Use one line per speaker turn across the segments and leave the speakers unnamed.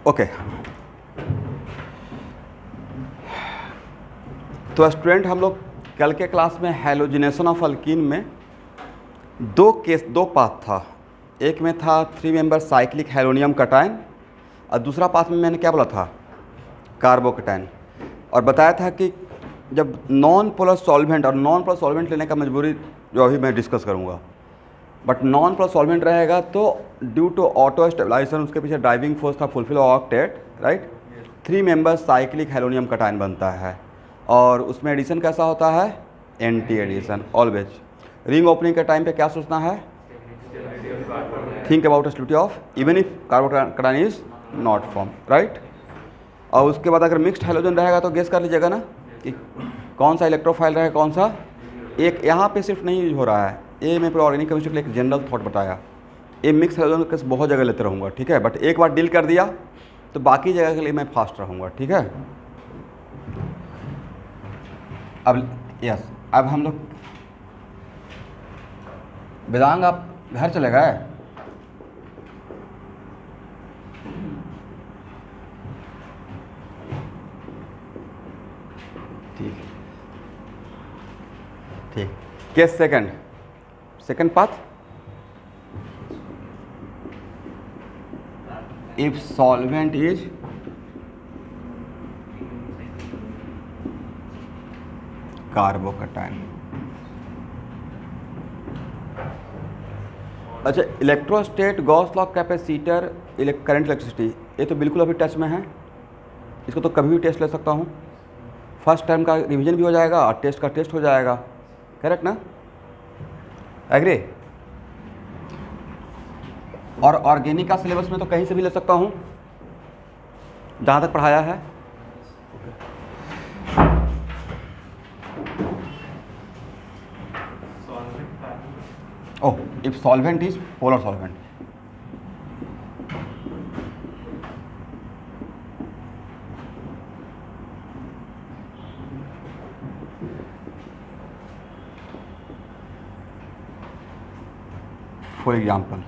Okay, तो student हम लोग कल के क्लास में हैलोजिनेशन ऑफ अल्कीन में दो पाथ था। एक में था 3 मेंबर साइक्लिक हैलोनियम कटायन और दूसरा पाथ में मैंने क्या बोला था, कार्बोकटायन। और बताया था कि जब नॉन पोलर सॉल्वेंट, और नॉन पोलर सॉल्वेंट लेने का मजबूरी जो अभी मैं डिस्कस करूँगा, बट नॉन पोलर सॉल्वेंट रहेगा तो ड्यू टू ऑटो स्टेबलाइजेशन उसके पीछे ड्राइविंग फोर्स था fulfil octet, right. 3 member cyclic halonium cation बनता है और उसमें एडिशन कैसा होता है, anti addition always. Ring opening के टाइम पे क्या सोचना है, think about stability of even if carbocation is not form, right. और उसके बाद अगर मिक्स्ड हैलोजन रहेगा तो गेस कर लीजिएगा ना कि कौन सा इलेक्ट्रोफाइल रहेगा कौन सा। एक यहाँ पे सिर्फ नहीं यूज हो रहा है, ये मैं पूरा ऑर्गेनिक केमिस्ट्री के लिए एक जनरल थॉट बताया। ये मिक्स हैलोजन केस बहुत जगह लेते रहूँगा, ठीक है, बट एक बार डील कर दिया तो बाकी जगह के लिए मैं फास्ट रहूँगा, ठीक है। अब हम लोग वेदांग आप घर चले गए, ठीक ठीक। Case second path, if solvent is carbocation. अच्छा, electrostat, Gauss law, capacitor, current electricity, ये तो बिल्कुल अभी टच में है, इसको तो कभी भी टेस्ट ले सकता हूँ। फर्स्ट टर्म का रिवीजन भी हो जाएगा और टेस्ट का टेस्ट हो जाएगा, करेक्ट ना, एग्री। और ऑर्गेनिक का सिलेबस में तो कहीं से भी ले सकता हूँ जहाँ तक पढ़ाया है। Oh, if solvent is polar solvent, for example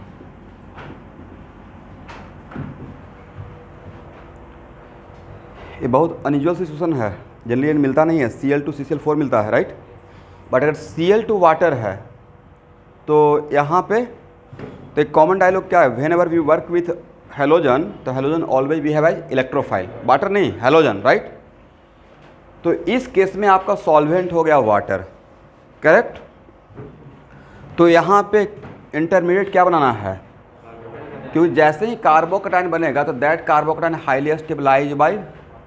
ये बहुत अनयूजुअल सिचुएशन है, जनरली मिलता नहीं है। Cl2 CCl4 मिलता है, राइट। बट अगर Cl2 वाटर है तो यहाँ पे तो एक कॉमन डायलॉग क्या है, whenever we work with halogen तो halogen always we have as electrophile, water नहीं हैलोजन, राइट। तो इस केस में आपका सॉल्वेंट हो गया वाटर, करेक्ट। तो यहाँ पे इंटरमीडिएट क्या बनाना है, क्योंकि जैसे ही कार्बोकटायन बनेगा तो that carbocation highly stabilize by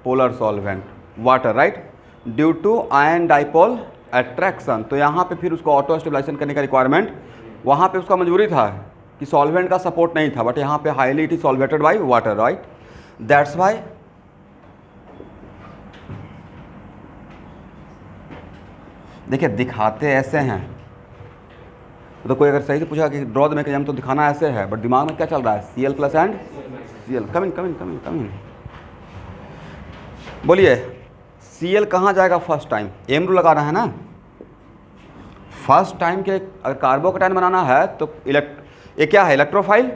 polar solvent water, right, due to ion dipole attraction. तो यहाँ पे फिर उसको ऑटो स्टेबलाइजेशन करने का रिक्वायरमेंट, वहाँ पे उसका मजबूरी था कि सॉल्वेंट का सपोर्ट नहीं था, बट यहाँ पे highly it is solvated by water, right. That's Y देखिए दिखाते ऐसे हैं, तो कोई अगर सही से पूछा कि ड्रॉ द मैकेनिज्म तो दिखाना ऐसे है, बट दिमाग में क्या चल रहा है, Cl प्लस एंड Cl। कम इन बोलिए, Cl कहाँ जाएगा फर्स्ट टाइम, एम रूल लगाना है ना। फर्स्ट टाइम के अगर कार्बोकटायन बनाना है तो ये क्या है, इलेक्ट्रोफाइल,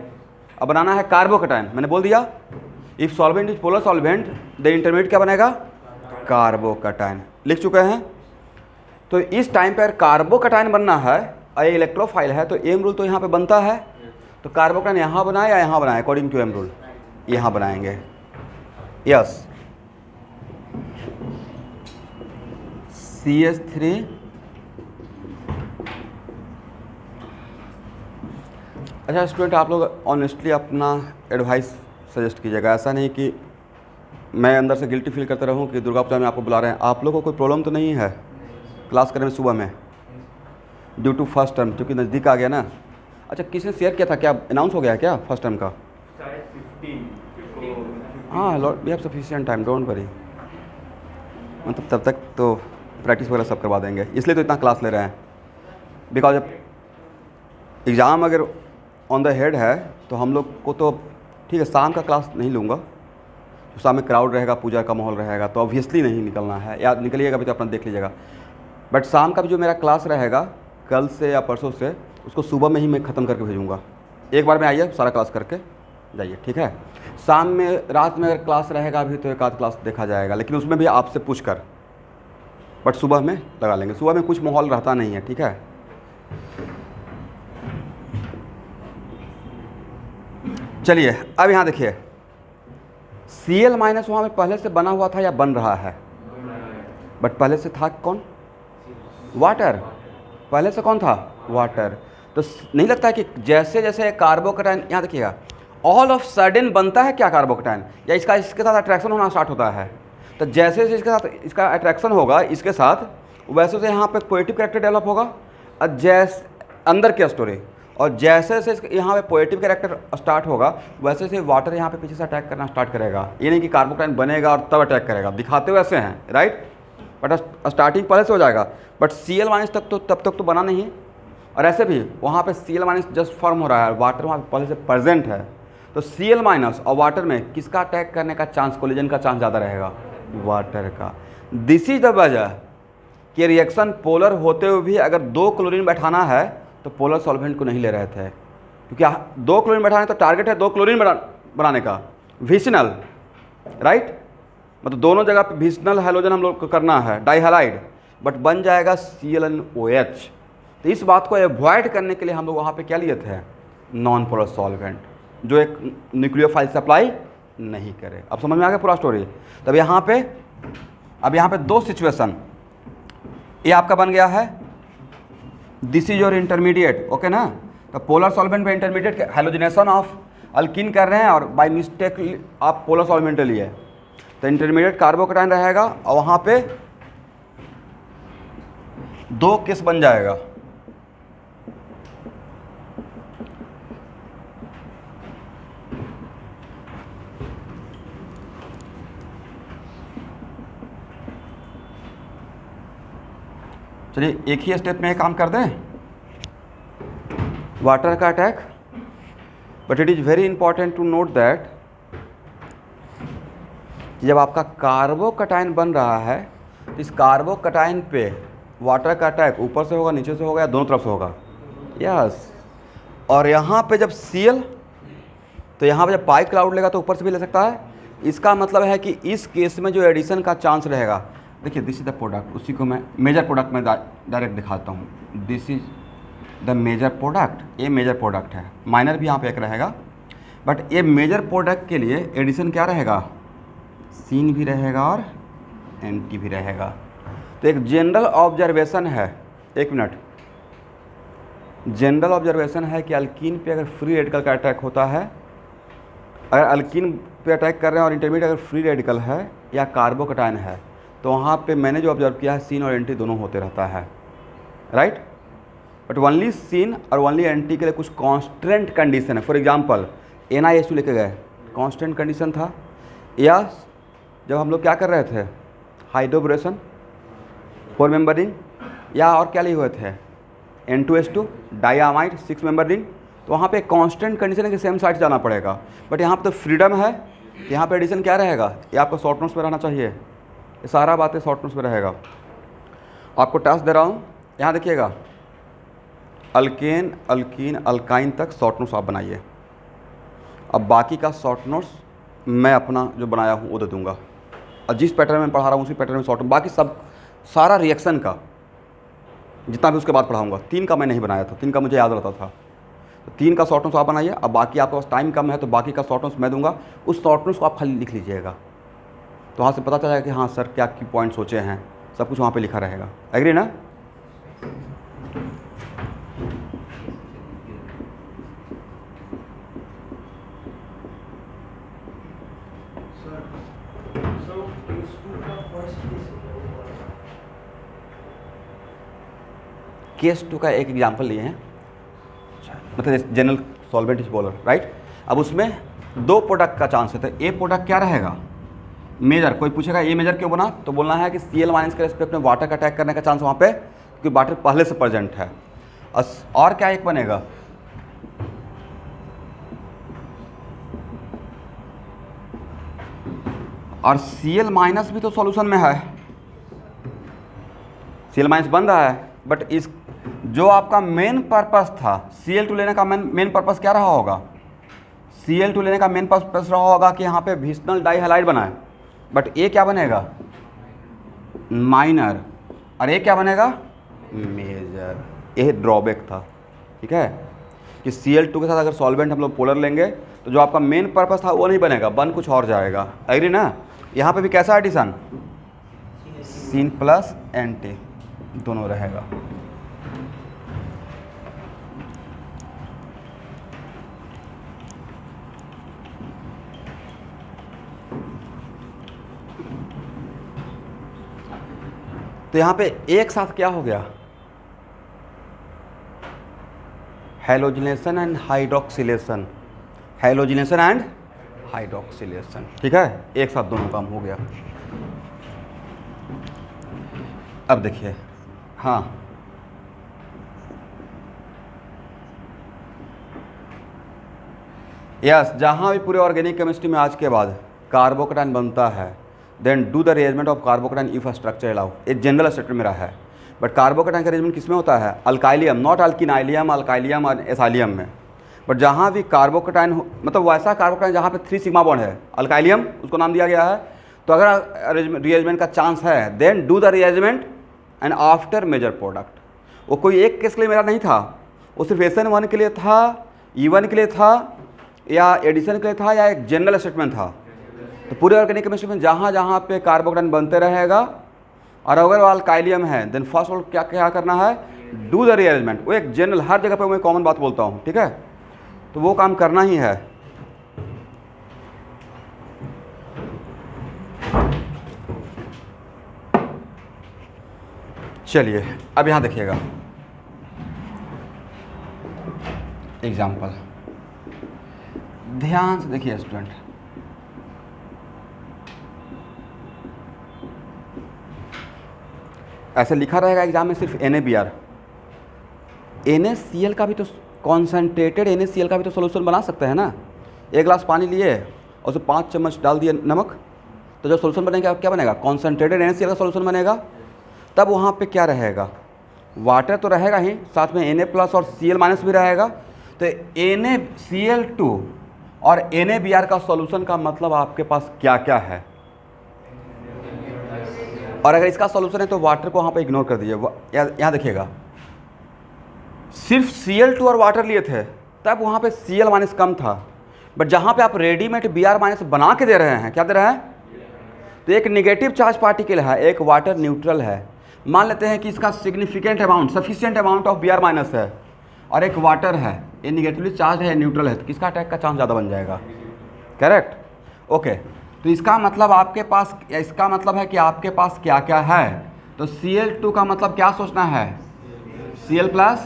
अब बनाना है कार्बोकटायन। मैंने बोल दिया if solvent is polar solvent the intermediate क्या बनेगा, कार्बोकटायन, लिख चुके हैं। तो इस टाइम पर कार्बोकटायन बनना है और ये इलेक्ट्रोफाइल है तो एम रूल तो यहाँ पे बनता है, तो कार्बोकटायन यहाँ बनाए या यहाँ बनाए, अकॉर्डिंग टू एम रूल यहाँ बनाएंगे, यस। CH3 अच्छा स्टूडेंट, आप लोग ऑनेस्टली अपना एडवाइस सजेस्ट कीजिएगा, ऐसा नहीं कि मैं अंदर से गिल्टी फील करते रहूं कि दुर्गा पूजा में आपको बुला रहे हैं। आप लोगों को कोई प्रॉब्लम तो नहीं है क्लास करने में सुबह में ड्यू टू फर्स्ट टर्म, क्योंकि नज़दीक आ गया ना। अच्छा, किसने शेयर किया था, क्या अनाउंस हो गया क्या फर्स्ट टर्म का? हाँ, we have sufficient time, don't worry, मतलब तब तक तो प्रैक्टिस वगैरह सब करवा देंगे, इसलिए तो इतना क्लास ले रहे हैं। बिकॉज अब एग्ज़ाम अगर ऑन द हेड है तो हम लोग को तो ठीक है, शाम का क्लास नहीं लूँगा, तो शाम में क्राउड रहेगा, पूजा का माहौल रहेगा, तो ऑब्वियसली नहीं निकलना है, या निकलिएगा भी तो अपना देख लीजिएगा। बट शाम का भी जो मेरा क्लास रहेगा कल से या परसों से, उसको सुबह में ही मैं ख़त्म करके भेजूँगा। एक बार में आइए सारा क्लास करके। जाइए, ठीक है। शाम में, रात में अगर क्लास रहेगा अभी तो एक आध क्लास देखा जाएगा, लेकिन उसमें भी आपसे पूछ कर, बट सुबह में लगा लेंगे। सुबह में कुछ माहौल रहता नहीं है, ठीक है। चलिए अब यहाँ देखिए, Cl माइनस वहाँ में पहले से बना हुआ था या बन रहा है? बट पहले से था कौन? वाटर। पहले से कौन था? वाटर। तो नहीं लगता है कि जैसे जैसे कार्बोकैटायन, यहाँ देखिएगा, ऑल ऑफ सडन बनता है क्या कार्बोकैटायन, या इसका इसके साथ अट्रैक्शन होना स्टार्ट होता है? तो जैसे जैसे इसके साथ इसका अट्रैक्शन होगा इसके साथ, वैसे से यहाँ पे पॉजिटिव कैरेक्टर डेवलप होगा, और जैसे अंदर की स्टोरी, और जैसे जैसे यहाँ पे पॉजिटिव कैरेक्टर स्टार्ट होगा वैसे से वाटर यहाँ पे पीछे से अटैक करना स्टार्ट करेगा। ये नहीं कि कार्बोकैटायन बनेगा और तब अटैक करेगा, दिखाते वैसे हैं, राइट। बट स्टार्टिंग पहले से हो जाएगा। बट Cl माइनस तक तो तब तक तो बना नहीं, और ऐसे भी वहाँ पे Cl माइनस जस्ट फॉर्म हो रहा है, वाटर वहाँ पे पहले से प्रेजेंट है। तो Cl माइनस और वाटर में किसका अटैक करने का चांस, कोलिजन का चांस ज़्यादा रहेगा? वाटर का। दिस इज द वजह कि रिएक्शन पोलर होते हुए भी अगर 2 क्लोरीन बैठाना है तो पोलर सॉल्वेंट को नहीं ले रहे थे, क्योंकि 2 क्लोरीन बैठाने तो टारगेट है 2 क्लोरीन बनाने का, विसिनल, राइट। मतलब दोनों जगह पे विसिनल हैलोजन हम लोग को करना है, डाइहैलाइड, बट बन जाएगा ClNOH। तो इस बात को अवॉइड करने के लिए हम लोग वहाँ पे क्या लिए थे? नॉन पोलर सॉल्वेंट, जो एक न्यूक्लियोफाइल सप्लाई नहीं करे। अब समझ में आ गया पूरा स्टोरी। तब यहाँ पे 2 सिचुएशन, ये आपका बन गया है, this is your intermediate, okay ना। तो पोलर सॉल्वेंट में इंटरमीडिएट हैलोजिनेशन ऑफ अल्कीन कर रहे हैं और बाय मिस्टेक आप पोलर सॉल्वेंट लिए, तो इंटरमीडिएट कार्बोकैटायन रहेगा, और वहाँ पे 2 केस बन जाएगा। चलिए एक ही स्टेप में काम कर दें, वाटर का attack. But it is very important to note that जब आपका कार्बोकैटायन बन रहा है तो इस कार्बोकैटायन पे वाटर का अटैक ऊपर से होगा, नीचे से होगा, या दोनों तरफ से होगा? यस। और यहाँ पे जब Cl, तो यहाँ पे जब पाई क्लाउड लेगा तो ऊपर से भी ले सकता है। इसका मतलब है कि इस केस में जो एडिशन का चांस रहेगा, देखिए दिस इज द प्रोडक्ट, उसी को मैं मेजर प्रोडक्ट में डायरेक्ट दिखाता हूँ। This is the major product, ये मेजर प्रोडक्ट है, माइनर भी यहाँ पे एक रहेगा, बट ये मेजर प्रोडक्ट के लिए एडिशन क्या रहेगा? सीन भी रहेगा और एंटी भी रहेगा। तो एक जनरल ऑब्जर्वेशन है, एक मिनट, जनरल ऑब्जर्वेशन है कि अल्कीन पे अगर फ्री रेडिकल का अटैक होता है, अगर अल्कीन पे अटैक कर रहे हैं और इंटरमीडिएट अगर फ्री रेडिकल है या कार्बोकैटायन है, तो वहाँ पे मैंने जो ऑब्जर्व किया है सीन और एंटी दोनों होते रहता है, राइट। बट ओनली सीन और ओनली एंटी के लिए कुछ कॉन्स्टेंट कंडीशन है। फॉर एग्जांपल NiH2 लेके गए, कॉन्स्टेंट कंडीशन था, या जब हम लोग क्या कर रहे थे, हाइड्रोब्रेशन 4 मेंबर रिंग, या और क्या लिए हुए थे, N2H2 डाइआमाइड 6 मेंबर रिंग, तो वहाँ पे कांस्टेंट कंडीशन है कि सेम साइड जाना पड़ेगा। बट यहाँ पे तो फ्रीडम है, यहाँ पे एडिशन क्या रहेगा, ये आपको शॉर्ट नोट्स में रहना चाहिए, ये सारा बातें शॉर्ट नोट्स में रहेगा। आपको टास्क दे रहा हूँ, यहाँ देखिएगा, अल्केन अल्कीन अल्काइन तक शॉर्ट नोट्स आप बनाइए। अब बाकी का शॉर्ट नोट्स मैं अपना जो बनाया हूँ वो दे दूँगा, और जिस पैटर्न में पढ़ा रहा हूँ उसी पैटर्न में शॉर्ट नोट, बाकी सब सारा रिएक्शन का जितना भी उसके बाद पढ़ाऊँगा। 3 का मैं नहीं बनाया था, 3 का मुझे याद रहता था, तो 3 का शॉर्ट नोट्स आप बनाइए। अब बाकी आपके पास टाइम कम है तो बाकी का शॉर्ट नोट्स मैं दूंगा, उस शॉर्ट नोट्स को आप खाली लिख लीजिएगा, तो वहाँ से पता चल जाएगा कि हाँ सर क्या की पॉइंट सोचे हैं, सब कुछ वहाँ पे लिखा रहेगा। एग्री ना? केस 2 का एक एग्जाम्पल लिए हैं, मतलब general solvent is polar, right. अब उसमें 2 प्रोडक्ट का चांस है, तो ए प्रोडक्ट क्या रहेगा, मेजर। कोई पूछेगा ए मेजर क्यों बना, तो बोलना है कि Cl माइनस के रेस्पेक्ट में वाटर का अटैक करने का चांस वहाँ पे, क्योंकि वाटर पहले से प्रेजेंट है। और क्या एक बनेगा, और Cl माइनस भी तो सॉल्यूशन में है, Cl माइनस बन रहा है, बट इस जो आपका मेन पर्पस था Cl2 लेने का, मेन पर्पस क्या रहा होगा, Cl2 लेने का मेन पर्पस रहा होगा कि यहाँ पे विस्नल डाइहैलाइड बना है, बट ये क्या बनेगा, माइनर, और ये क्या बनेगा, मेजर। ये ड्रॉबैक था, ठीक है, कि Cl2 के साथ अगर सॉल्वेंट हम लोग पोलर लेंगे तो जो आपका मेन पर्पस था वो नहीं बनेगा, बन कुछ और जाएगा। एग्री ना। यहाँ पे भी कैसा एडिशन, सीन प्लस एंटी दोनों रहेगा। तो यहाँ पे एक साथ क्या हो गया, halogenation and hydroxylation, halogenation and hydroxylation, ठीक है, एक साथ दोनों काम हो गया। अब देखिए, हाँ यस, जहाँ भी पूरे ऑर्गेनिक केमिस्ट्री में आज के बाद कार्बोकेटाइन बनता है, then do the arrangement of carbocation if structure allow. एक जनरल स्टेटमेंट मेरा है, बट कार्बोकेटाइन का अरेंजमेंट किस में होता है, अल्काइलियम, नॉट अल्किनाइलियम, अल्काइलियम और एसाइलियम में। बट जहाँ भी कार्बोकेटाइन मतलब वैसा कार्बोकेटाइन जहाँ पे 3 सिग्मा बॉन्ड है, अल्काइलियम उसको नाम दिया गया है। तो अगर रीअरेंजमेंट का चांस है, then do the rearrangement and after major product. वो कोई एक केस के लिए मेरा नहीं था, वो सिर्फ SN1 के लिए था, E1 के लिए था, या एडिशन के लिए था, या एक जनरल स्टेटमेंट था। तो पूरे ऑर्गेनिक केमिस्ट्री में जहाँ जहाँ पे कार्बोकेटाइन बनते रहेगा और अगर वो अल्काइलियम है, देन फर्स्ट ऑफ क्या क्या करना है, डू द रीअरेंजमेंट। वो एक जनरल, हर जगह पे मैं कॉमन बात बोलता हूँ, ठीक है, तो वो काम करना ही है। चलिए अब यहाँ देखिएगा एग्जाम्पल, ध्यान से देखिए स्टूडेंट। ऐसे लिखा रहेगा एग्जाम में सिर्फ NaBr, NaCl का भी तो कॉन्सेंट्रेटेड NaCl का भी तो सोल्यूशन बना सकते हैं ना। एक गिलास पानी लिए और उसमें 5 चम्मच डाल दिए नमक, तो जो सोल्यूशन बनेगा क्या बनेगा, कॉन्सेंट्रेटेड NaCl का सोल्यूशन बनेगा। तब वहाँ पे क्या रहेगा, वाटर तो रहेगा ही, साथ में Na+ और Cl- भी रहेगा। तो NaCl2 और NaBr का सॉल्यूशन का मतलब आपके पास क्या क्या है, और अगर इसका सॉल्यूशन है तो वाटर को वहाँ पे इग्नोर कर दीजिए। यहाँ देखिएगा, सिर्फ Cl2 और वाटर लिए थे तब वहाँ पे Cl- कम था, बट जहाँ पे आप रेडीमेड Br- बना के दे रहे हैं, क्या दे रहे हैं, तो एक नेगेटिव चार्ज पार्टिकल है, एक वाटर न्यूट्रल है। मान लेते हैं कि इसका significant amount, sufficient amount of Br- है, और एक वाटर है, ये निगेटिवली चार्ज है, न्यूट्रल है, तो किसका अटैक का चांस ज़्यादा बन जाएगा, करेक्ट, ओके। तो इसका मतलब आपके पास, इसका मतलब है कि आपके पास क्या क्या है, तो Cl2 का मतलब क्या सोचना है, Cl+,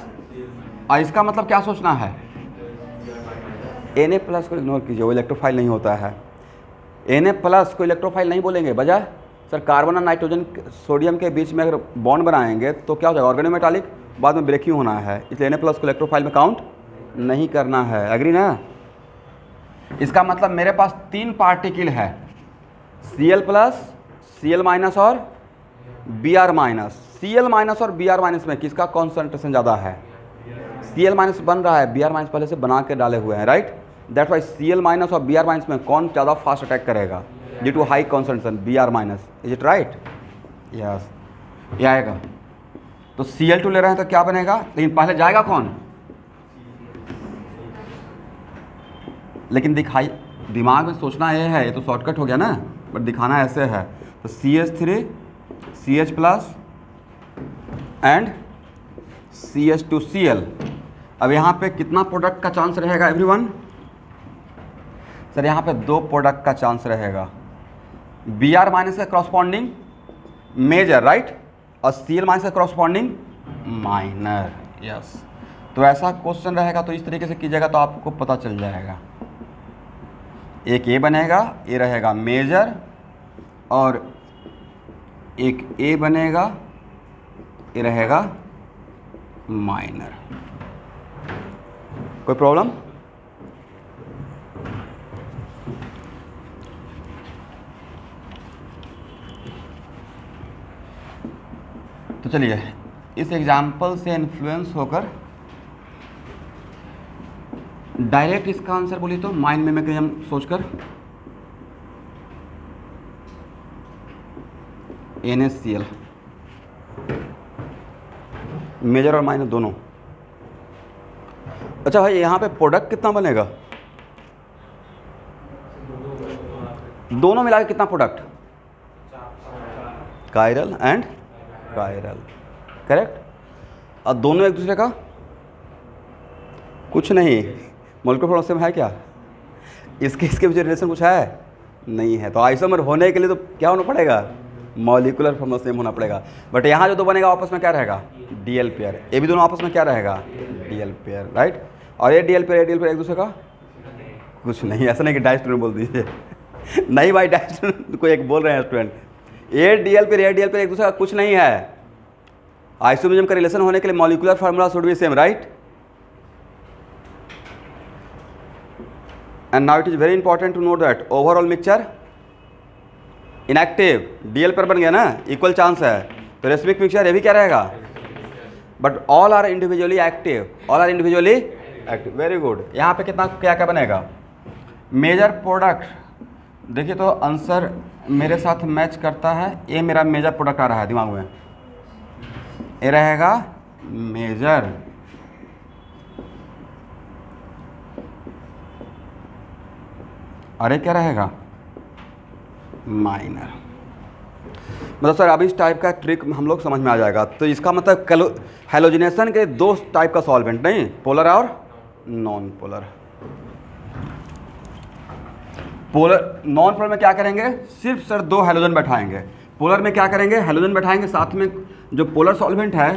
और इसका मतलब क्या सोचना है, Na+ को इग्नोर कीजिए, वो इलेक्ट्रोफाइल नहीं होता है। Na+ को इलेक्ट्रोफाइल नहीं बोलेंगे, बजाय सर कार्बन और नाइट्रोजन सोडियम के बीच में अगर बॉन्ड बनाएंगे तो क्या हो जाएगा, ऑर्गेनोमेटालिक, बाद में ब्रेक ही होना है, इसलिए Na+ को इलेक्ट्रोफाइल में काउंट नहीं करना है। एग्री ना। इसका मतलब मेरे पास 3 पार्टिकल है, Cl+, Cl- और Br-। Cl- और Br- में किसका कॉन्सेंट्रेशन ज़्यादा है, Cl- बन रहा है, Br- पहले से बना के डाले हुए हैं, राइट। दैट्स वाई Cl- और Br- में कौन ज़्यादा फास्ट अटैक करेगा, due to high concentration Br-। Is it right, yes, ये आएगा। तो Cl2 ले रहे हैं तो क्या बनेगा, लेकिन पहले जाएगा कौन, लेकिन दिखाई, दिमाग में सोचना ये है, ये तो शॉर्टकट हो गया ना, बट दिखाना ऐसे है। तो CH3 CH+ एंड CH2Cl। अब यहाँ पे कितना प्रोडक्ट का चांस रहेगा एवरीवन, सर यहाँ पे 2 प्रोडक्ट का चांस रहेगा, Br- का क्रॉसपॉन्डिंग मेजर, राइट, और Cl- का क्रॉसपॉन्डिंग माइनर, यस। तो ऐसा क्वेश्चन रहेगा तो इस तरीके से कीजिएगा तो आपको पता चल जाएगा। एक ए बनेगा, ये रहेगा मेजर, और एक ए बनेगा, ये रहेगा माइनर। कोई प्रॉब्लम, तो चलिए इस एग्जाम्पल से इन्फ्लुएंस होकर डायरेक्ट इसका आंसर बोलिए तो माइंड में मैकेनिज्म सोचकर NaCl, मेजर और माइनर दोनों। अच्छा भाई यहाँ पे प्रोडक्ट कितना बनेगा, दोनों मिला के कितना product, chiral and chiral, correct. और दोनों एक दूसरे का कुछ नहीं, मोलिकुलर फॉर्मूला है क्या, इसके बीच रिलेशन कुछ है नहीं है। तो आइसोमर होने के लिए तो क्या होना पड़ेगा, मॉलिकुलर फॉर्मूला सेम होना पड़ेगा। बट यहाँ जो दो बनेगा आपस में क्या रहेगा, डीएल पेयर। ये भी दोनों आपस में क्या रहेगा, डीएल पेयर, राइट। और ये डीएल पेयर एक दूसरे का कुछ नहीं। ऐसा नहीं कि डाई स्टूडेंट बोल दीजिए नहीं भाई, डाई स्टूडेंट को एक बोल रहे हैं स्टूडेंट, ये डीएल पेयर एक दूसरे का कुछ नहीं है। आइसोमरिज्म का रिलेशन होने के लिए molecular formula should be same, right. And now it is very important to note that overall mixture inactive, DL pair बन गया ना, इक्वल चांस है, तो रेसिमिक मिक्सचर ये भी क्या रहेगा, but all are individually active, all are individually active, very good. यहाँ पे कितना क्या क्या बनेगा, मेजर प्रोडक्ट, देखिए तो आंसर मेरे साथ मैच करता है, ये मेरा मेजर प्रोडक्ट आ रहा है दिमाग में, ये रहेगा मेजर, अरे क्या रहेगा माइनर। मतलब सर अब इस टाइप का ट्रिक हम लोग समझ में आ जाएगा। तो इसका मतलब हेलोजिनेशन के दो टाइप का सॉल्वेंट, नहीं पोलर और non polar. Polar non polar में क्या करेंगे, सिर्फ सर दो हेलोजन बैठाएंगे। पोलर में क्या करेंगे, हेलोजन बैठाएंगे, साथ में जो पोलर सॉल्वेंट है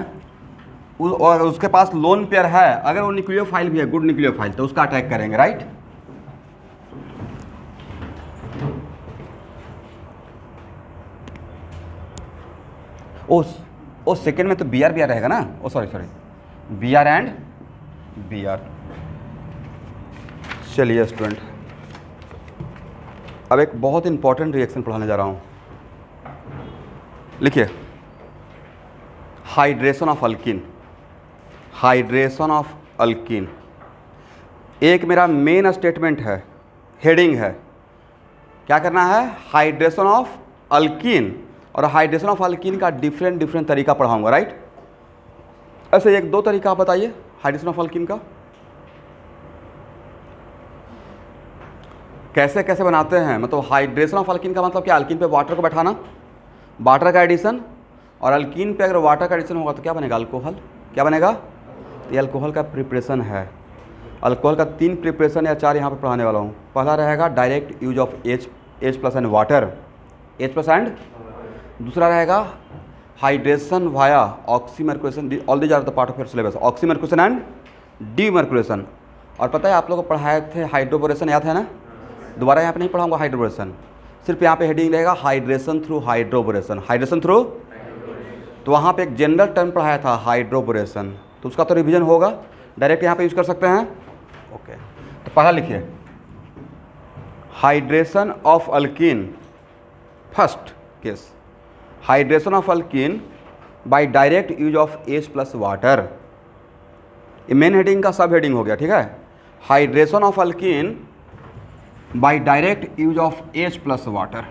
और उसके पास लोन पेयर है, अगर वो न्यूक्लियोफाइल भी है, गुड न्यूक्लियोफाइल, तो उसका अटैक करेंगे, राइट। ओ सेकेंड में तो बी आर रहेगा ना, oh sorry B R and B R. चलिए स्टूडेंट, अब एक बहुत इंपॉर्टेंट रिएक्शन पढ़ाने जा रहा हूँ, लिखिए hydration of alkyne, hydration of alkyne एक मेरा मेन स्टेटमेंट है, हेडिंग है, क्या करना है, हाइड्रेशन ऑफ अल्कीन। और हाइड्रेशन ऑफ अल्कीन का डिफरेंट तरीका पढ़ाऊंगा, राइट। ऐसे एक दो तरीका आप बताइए हाइड्रेशन ऑफ अल्कीन का, कैसे कैसे बनाते हैं। मतलब हाइड्रेशन ऑफ अल्कीन का मतलब क्या, अल्कीन पे वाटर को बैठाना, वाटर का एडिशन, और अल्कीन पे अगर वाटर का एडिशन होगा तो क्या बनेगा, अल्कोहल, क्या बनेगा, ये अल्कोहल का प्रिपरेशन है। अल्कोहल का 3 प्रिपरेशन या 4 यहाँ पे पढ़ाने वाला हूँ। पहला रहेगा direct use of H plus and water, H plus and, दूसरा रहेगा hydration via oxymercuration, all these are the part of your syllabus, oxymercuration and demercuration. और पता है आप लोगों को पढ़ाए थे हाइड्रोबोरेशन, याद है ना, दोबारा यहाँ पे नहीं पढ़ाऊंगा हाइड्रोबोरेशन, सिर्फ यहाँ पे हेडिंग रहेगा hydration through hydroboration, hydration through. तो वहाँ पे एक जनरल टर्म पढ़ाया था हाइड्रोबोरेशन, तो उसका तो रिवीजन होगा, डायरेक्ट यहाँ पे यूज कर सकते हैं। ओके, तो पहला लिखिए hydration of alkene, first case hydration of alkene by direct use of H plus water. ये मेन हेडिंग का सब हेडिंग हो गया, ठीक है। Hydration of alkene by direct use of H plus water.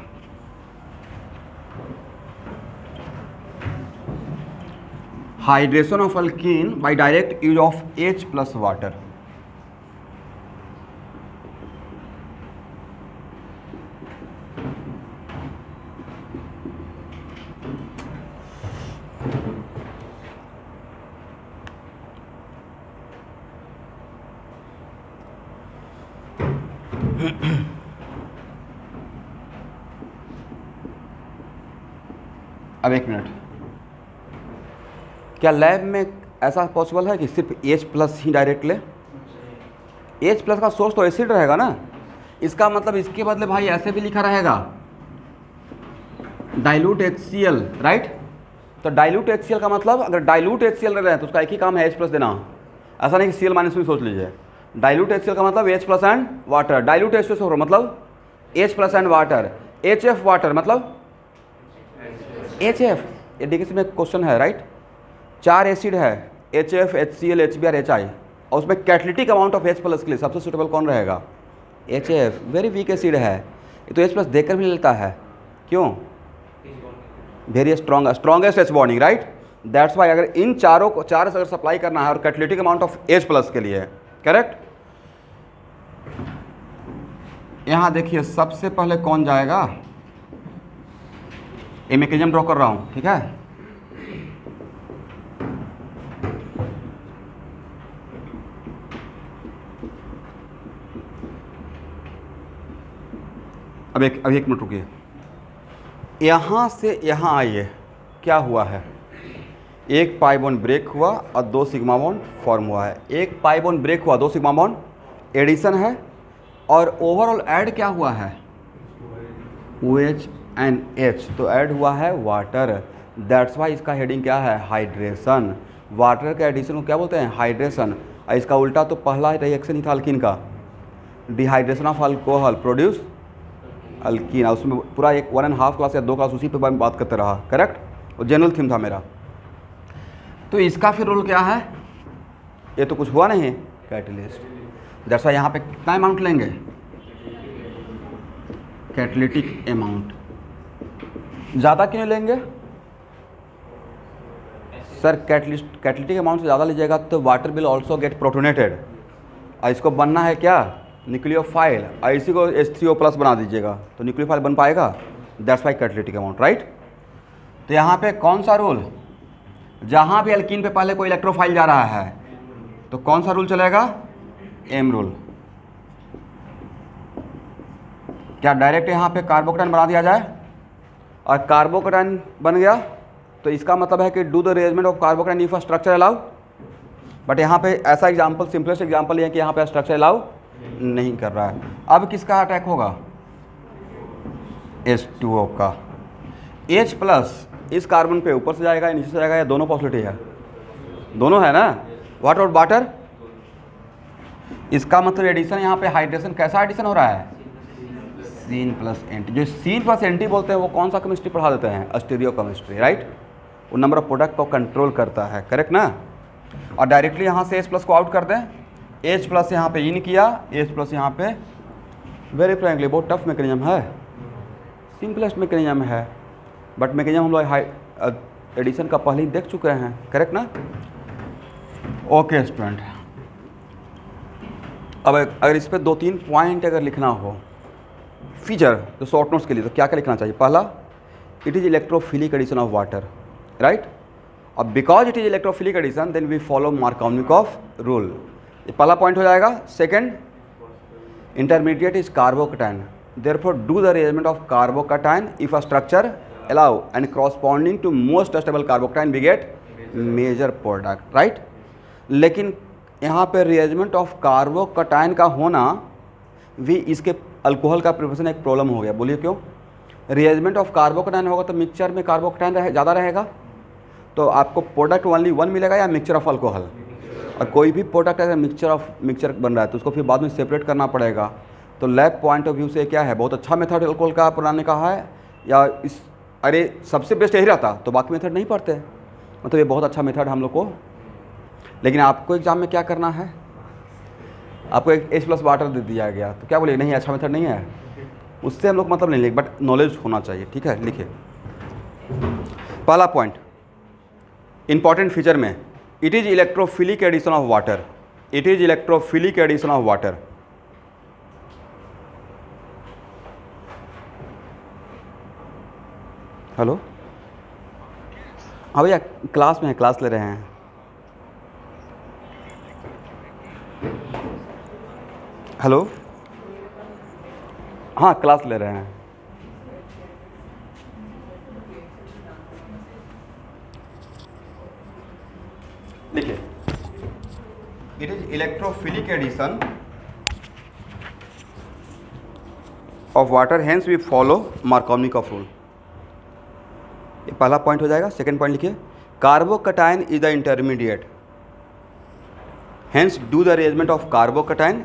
Hydration of alkene by direct use of H plus water. अब एक minute, क्या lab में ऐसा पॉसिबल है कि सिर्फ H प्लस ही डायरेक्ट ले? H प्लस का सोर्स तो एसिड रहेगा ना, इसका मतलब इसके बदले भाई ऐसे भी लिखा रहेगा डाइल्यूट HCl, राइट। तो डाइल्यूट HCl का मतलब अगर डाइल्यूट HCl रह रहे हैं तो उसका एक ही काम है H प्लस देना, ऐसा नहीं कि Cl माइनस में सोच लीजिए। डाइल्यूट HCl का मतलब H plus and water, dilute H2SO मतलब H plus and water, HF water मतलब HF। ये डिक्शनरी में क्वेश्चन है, राइट। 4 एसिड है HF, HCl, HBr, HI, और उसमें catalytic amount of H plus के लिए सबसे सुटेबल कौन रहेगा? HF, वेरी वीक एसिड है ये, तो H प्लस देकर भी लेता है, क्यों? Very strongest H bonding, right? That's Y अगर इन चारों को चार अगर सप्लाई करना है और catalytic amount of H plus के लिए, करेक्ट? यहाँ देखिए सबसे पहले कौन जाएगा, ये मैकेनिज्म ड्रॉ कर रहा हूँ, ठीक है? अब एक मिनट रुकिए, यहाँ से यहाँ आइए, क्या हुआ है? एक पाई बॉन्ड ब्रेक हुआ और दो सिग्मा बॉन्ड फॉर्म हुआ है। एक पाई बॉन्ड ब्रेक हुआ, दो सिग्मा बॉन्ड एडिशन है, और ओवरऑल ऐड क्या हुआ है? OH एंड H, तो ऐड हुआ है वाटर। दैट्स वाई इसका हेडिंग क्या है? हाइड्रेशन। वाटर के एडिशन को क्या बोलते हैं? हाइड्रेशन। और इसका उल्टा तो पहला रिएक्शन ही था अल्कीन का, dehydration of alcohol produce alkyne. उसमें पूरा एक 1.5 क्लास या 2 क्लास उसी पे बात करते रहा, करेक्ट? वो जनरल थीम था मेरा। तो इसका फिर रोल क्या है? ये तो कुछ हुआ नहीं, कैटलिस्ट। दैट्स वाई यहाँ पे कितना अमाउंट लेंगे? Catalytic amount. ज़्यादा क्यों लेंगे सर? कैटलिटिक अमाउंट से ज़्यादा लीजिएगा तो water will also get protonated, और इसको बनना है क्या? न्यूक्लियोफाइल, और इसी को H3O+ बना दीजिएगा तो न्यूक्लियोफाइल बन पाएगा। That's why catalytic amount, right? तो यहाँ पे कौन सा रूल? जहाँ भी अल्कीन पे पहले कोई इलेक्ट्रोफाइल जा रहा है तो कौन सा रूल चलेगा? M rule. क्या डायरेक्ट यहाँ पे कार्बोकेटाइन बना दिया जाए और कार्बोकेटाइन बन गया तो इसका मतलब है कि do the rearrangement of carbocation if structure allow? But यहाँ पे ऐसा एग्जांपल, सिंपलेस्ट एग्जांपल ये है कि यहाँ पे स्ट्रक्चर अलाउ नहीं कर रहा है। अब किसका अटैक होगा? H2O का। H प्लस इस कार्बन पे ऊपर से जाएगा या नीचे से जाएगा, या दोनों पॉसिबिलिटी है? दोनों है ना। What about water? इसका मतलब एडिशन यहाँ पे हाइड्रेशन, कैसा एडिशन हो रहा है? Syn plus anti. जो सीन प्लस एंटी बोलते हैं वो कौन सा केमिस्ट्री पढ़ा देते हैं? Stereo chemistry, right? वो नंबर ऑफ प्रोडक्ट को कंट्रोल करता है, करेक्ट ना? और डायरेक्टली यहाँ से H प्लस को आउट कर दें, H प्लस यहाँ पे इन किया, H प्लस यहाँ पे, वेरी फ्रैंकली बहुत टफ मैकेनिज्म है, सिंपलेस्ट मैकेनिज्म है, बट मैकेनिज्म हम लोग एडिशन का पहले ही देख चुके हैं, करेक्ट ना? ओके स्टूडेंट, अब अगर इस पर 2-3 पॉइंट अगर लिखना हो फीचर तो शॉर्ट नोट्स के लिए, तो क्या क्या लिखना चाहिए? पहला, it is electrophilic addition of water, right? अब because it is electrophilic addition then we follow Markovnikov rule, ये पहला पॉइंट हो जाएगा। Second, intermediate is carbocation, therefore do the arrangement of carbocation if a structure allow and corresponding to most stable carbocation we get major product, राइट? लेकिन यहाँ पे rearrangement of carbocation का होना भी इसके अल्कोहल का प्रिपरेशन एक प्रॉब्लम हो गया। बोलिए क्यों? rearrangement ऑफ कार्बोकेटाइन होगा तो मिक्सचर में कार्बोकेटाइन ज़्यादा रहेगा, तो आपको प्रोडक्ट ओनली 1 मिलेगा या मिक्सचर ऑफ अल्कोहल? और कोई भी प्रोडक्ट अगर मिक्सचर बन रहा है तो उसको फिर बाद में सेपरेट करना पड़ेगा। तो लैब पॉइंट ऑफ व्यू से क्या है, बहुत अच्छा मेथड अल्कोहल का बनाने का है, या इस अरे सबसे बेस्ट यही रहता तो बाकी मेथड नहीं पढ़ते, मतलब ये बहुत अच्छा मेथड हम लोग को। लेकिन आपको एग्जाम में क्या करना है, आपको एक H प्लस वाटर दे दिया गया तो क्या बोलिए? नहीं अच्छा मेथड नहीं है, उससे हम लोग मतलब नहीं लेंगे, बट नॉलेज होना चाहिए, ठीक है? लिखिए पहला पॉइंट, इंपॉर्टेंट फीचर में, it is electrophilic addition of water, it is electrophilic addition of water. Hello, हाँ भैया क्लास में है, क्लास ले रहे हैं। हेलो, हाँ क्लास ले रहे हैं। देखिए, it is electrophilic addition of water, hence we follow Markovnikov rule. ये पहला पॉइंट हो जाएगा। सेकंड पॉइंट लिखिए, carbocation is the intermediate, hence do the arrangement of carbocation,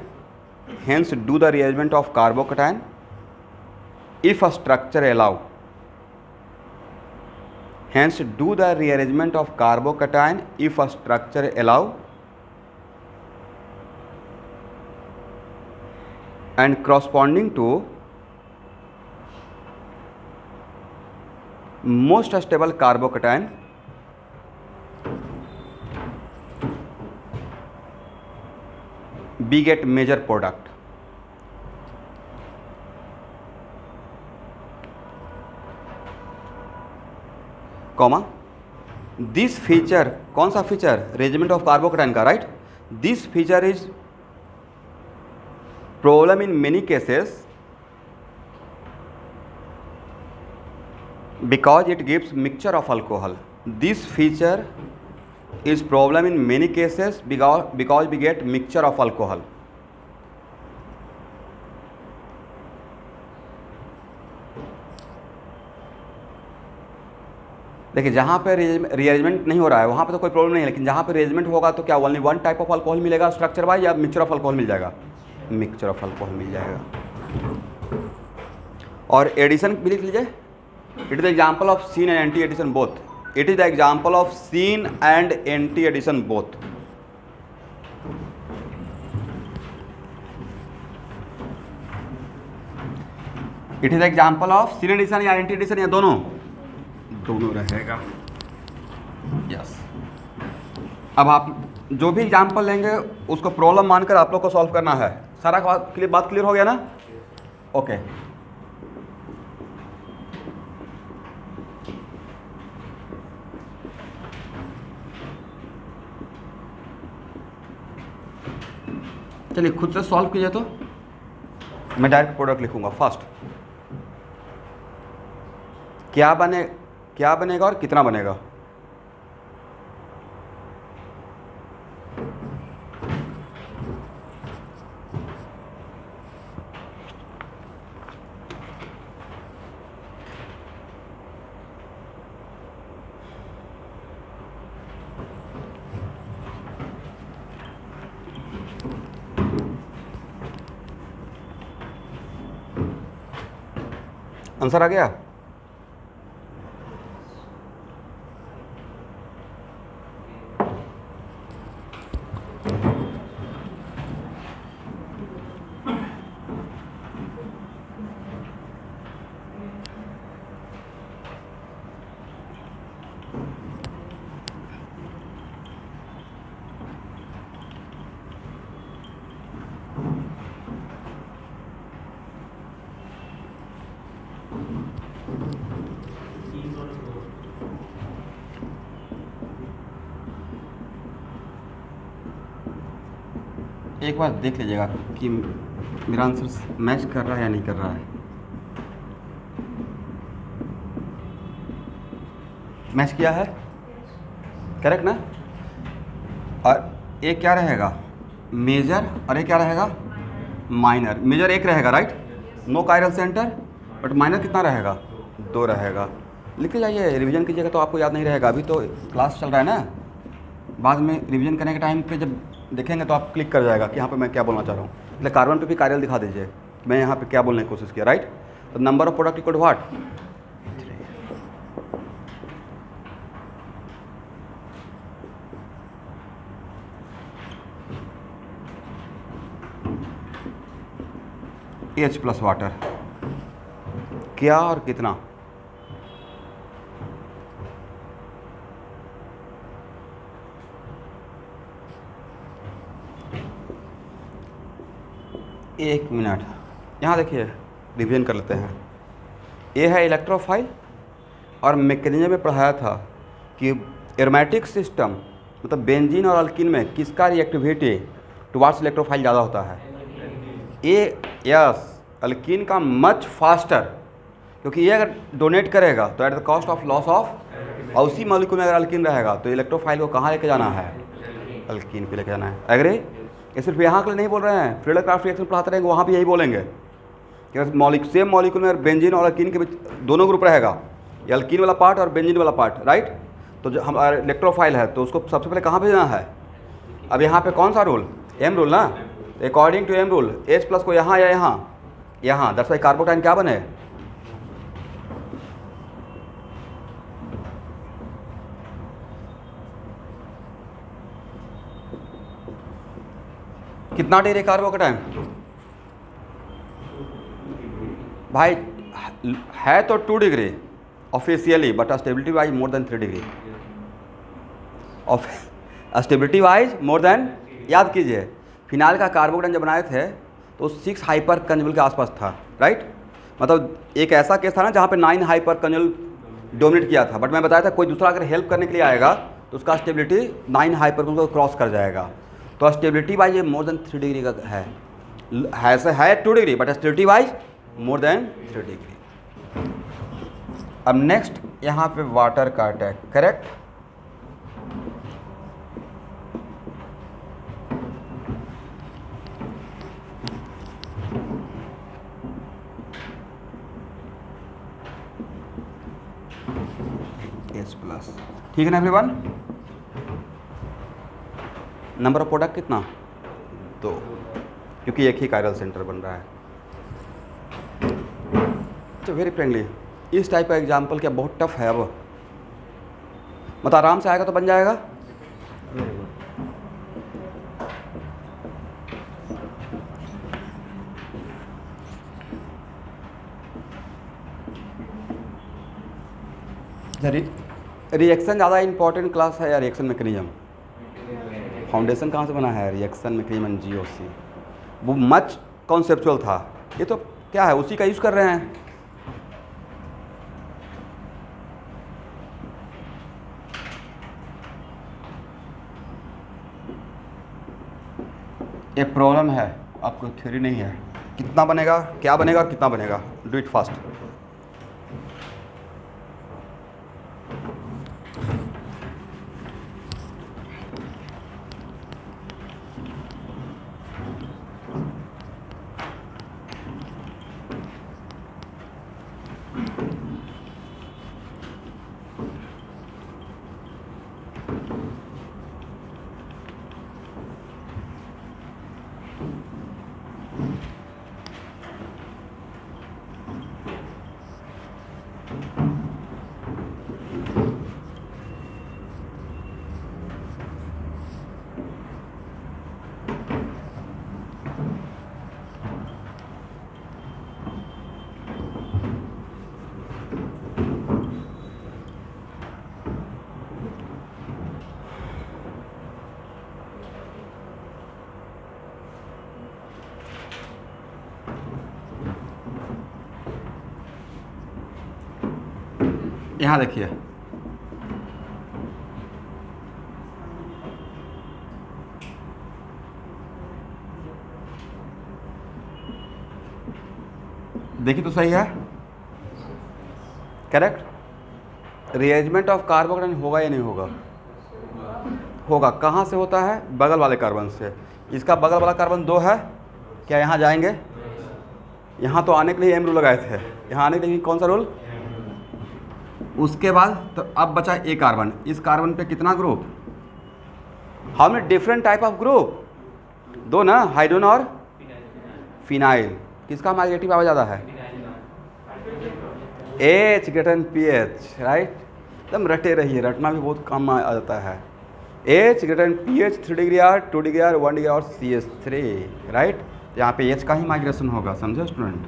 hence do the arrangement of carbocation if a structure allow, hence do the rearrangement of carbocation if a structure allow, and corresponding to most stable carbocation we get major product. Comma this feature, कौन सा feature? Regiment of carbocation का, right? This feature is problem in many cases because it gives mixture of alcohol. This feature is problem in many cases because we get mixture of alcohol. देखिए जहाँ पे rearrangement नहीं हो रहा है वहाँ पे तो कोई प्रॉब्लम नहीं है, लेकिन जहाँ पे रीअरेंजमेंट होगा तो क्या only one type of alcohol मिलेगा स्ट्रक्चर वाइज, या मिक्सचर ऑफ अल्कोहल मिल जाएगा? मिक्सचर ऑफ अल्कोहल मिल जाएगा। और एडिशन भी लिख लीजिए, it is the example of syn and anti addition both. It is the example of syn and anti addition both. It is the example of syn addition या anti addition या दोनों रहेगा। Yes अब आप जो भी एग्जाम्पल लेंगे उसको प्रॉब्लम मानकर आप लोग को सॉल्व करना है। सारा बात क्लियर हो गया ना? ओके चलिए खुद से सॉल्व कीजिए। तो मैं डायरेक्ट प्रोडक्ट लिखूंगा। फर्स्ट क्या बनेगा और कितना बनेगा? आंसर आ गया? एक बार देख लीजिएगा कि मेरा आंसर मैच कर रहा है या नहीं कर रहा है। मैच किया है, करेक्ट ना? और एक क्या रहेगा? मेजर, और एक क्या रहेगा? माइनर। मेजर एक रहेगा, right? No chiral center, but minor कितना रहेगा? 2 रहेगा। लिख के जाइए, रिवीजन कीजिएगा तो आपको याद नहीं रहेगा। अभी तो क्लास चल रहा है ना, बाद में रिवीजन करने के टाइम पे जब देखेंगे तो आप क्लिक कर जाएगा कि यहाँ पे मैं क्या बोलना चाह रहा हूँ। इसलिए कार्बन पे भी कायरल दिखा दीजिए मैं यहाँ पे क्या बोलने की कोशिश किया, राइट? तो number of product equal what? H plus water. क्या और कितना? एक मिनट, यहाँ देखिए रिवीजन कर लेते हैं। ये है इलेक्ट्रोफाइल, और मैकेनिज्म में पढ़ाया था कि एरोमेटिक सिस्टम मतलब बेंजीन और अल्कीन में किसका रिएक्टिविटी टुवार्ड्स इलेक्ट्रोफाइल ज़्यादा होता है? ये यस, अल्कीन का मच फास्टर, क्योंकि ये अगर डोनेट करेगा तो at the cost of loss of, और उसी मॉलिक्यूल में अगर अल्कीन रहेगा तो इलेक्ट्रोफाइल को कहाँ लेके जाना है? अल्कीन पे लेके जाना है। एग्री? ये सिर्फ यहाँ के लिए नहीं बोल रहे हैं, फ्रीडल क्राफ्ट रिएक्शन पढ़ाते रहेंगे वहाँ भी यही बोलेंगे कि सेम मॉलिक्यूल में बेंजीन और अल्कीन के बीच दोनों ग्रुप रहेगा, ये अल्कीन वाला पार्ट और बेंजीन वाला पार्ट, राइट? तो जो हम इलेक्ट्रोफाइल है तो उसको सबसे पहले कहाँ भेजना है? अब यहाँ पे कौन सा रूल? एम रूल ना। According to M rule H plus को यहाँ या यहाँ दैट्स व्हाई कार्बोटाइन क्या बने? कितना ढेर है कार्बोकेटाइन? भाई है तो 2 degree officially, but stability wise more than 3 degree of stability wise more than. याद कीजिए फिनाइल का कार्बोकेटाइन जब बनाए थे तो 6 हाइपर कंजुगल के आसपास था, राइट। मतलब एक ऐसा केस था ना जहाँ पे 9 हाइपर कंजुगल डोमिनेट किया था, बट मैं बताया था कोई दूसरा अगर हेल्प करने के लिए आएगा तो उसका स्टेबिलिटी 9 हाइपर कंजुगल को क्रॉस कर जाएगा। तो स्टेबिलिटी वाइज ये मोर देन 3 डिग्री का है, ऐसे है 2 degree but stability wise more than 3 degree. अब नेक्स्ट यहाँ पे वाटर का अटैक, करेक्ट। H+, ठीक है ना एवरीवन। नंबर ऑफ प्रोडक्ट कितना? 2, क्योंकि एक ही कायरल सेंटर बन रहा है। तो वेरी फ्रेंकली इस टाइप का एग्जाम्पल क्या बहुत टफ है। अब मतलब आराम से आएगा तो बन जाएगा। रिएक्शन ज़्यादा इंपॉर्टेंट क्लास है या रिएक्शन मैकेनिज्म? फाउंडेशन कहाँ से बना है? रिएक्शन मैकेनिज्म GOC, वो मच कॉन्सेप्चुअल था। ये तो क्या है, उसी का यूज़ कर रहे हैं। ये प्रॉब्लम है, आपको थ्योरी नहीं है। कितना बनेगा, क्या बनेगा और कितना बनेगा, डू इट फास्ट। यहाँ देखिए देखिए तो सही है, करेक्ट। रीअरेंजमेंट ऑफ कार्बोकेटाइन होगा या नहीं होगा? होगा। कहाँ से होता है? बगल वाले कार्बन से। इसका बगल वाला कार्बन 2 है, क्या यहाँ जाएंगे? यहाँ तो आने के लिए M रूल लगाए थे, यहाँ आने के लिए कौन सा रूल? उसके बाद तो अब बचा एक कार्बन। इस कार्बन पे कितना group? How many different type of group? 2 ना, हाइड्रोजन और फिनाइल। किसका माइग्रेटिव पावर ज़्यादा है? H greater pH, right. एकदम रटे रहिए, रटना भी बहुत कम आ जाता है। H greater pH 3 degree R, 2 degree R, 1 degree और CH3, राइट। यहाँ पे H का ही माइग्रेशन होगा, समझे स्टूडेंट?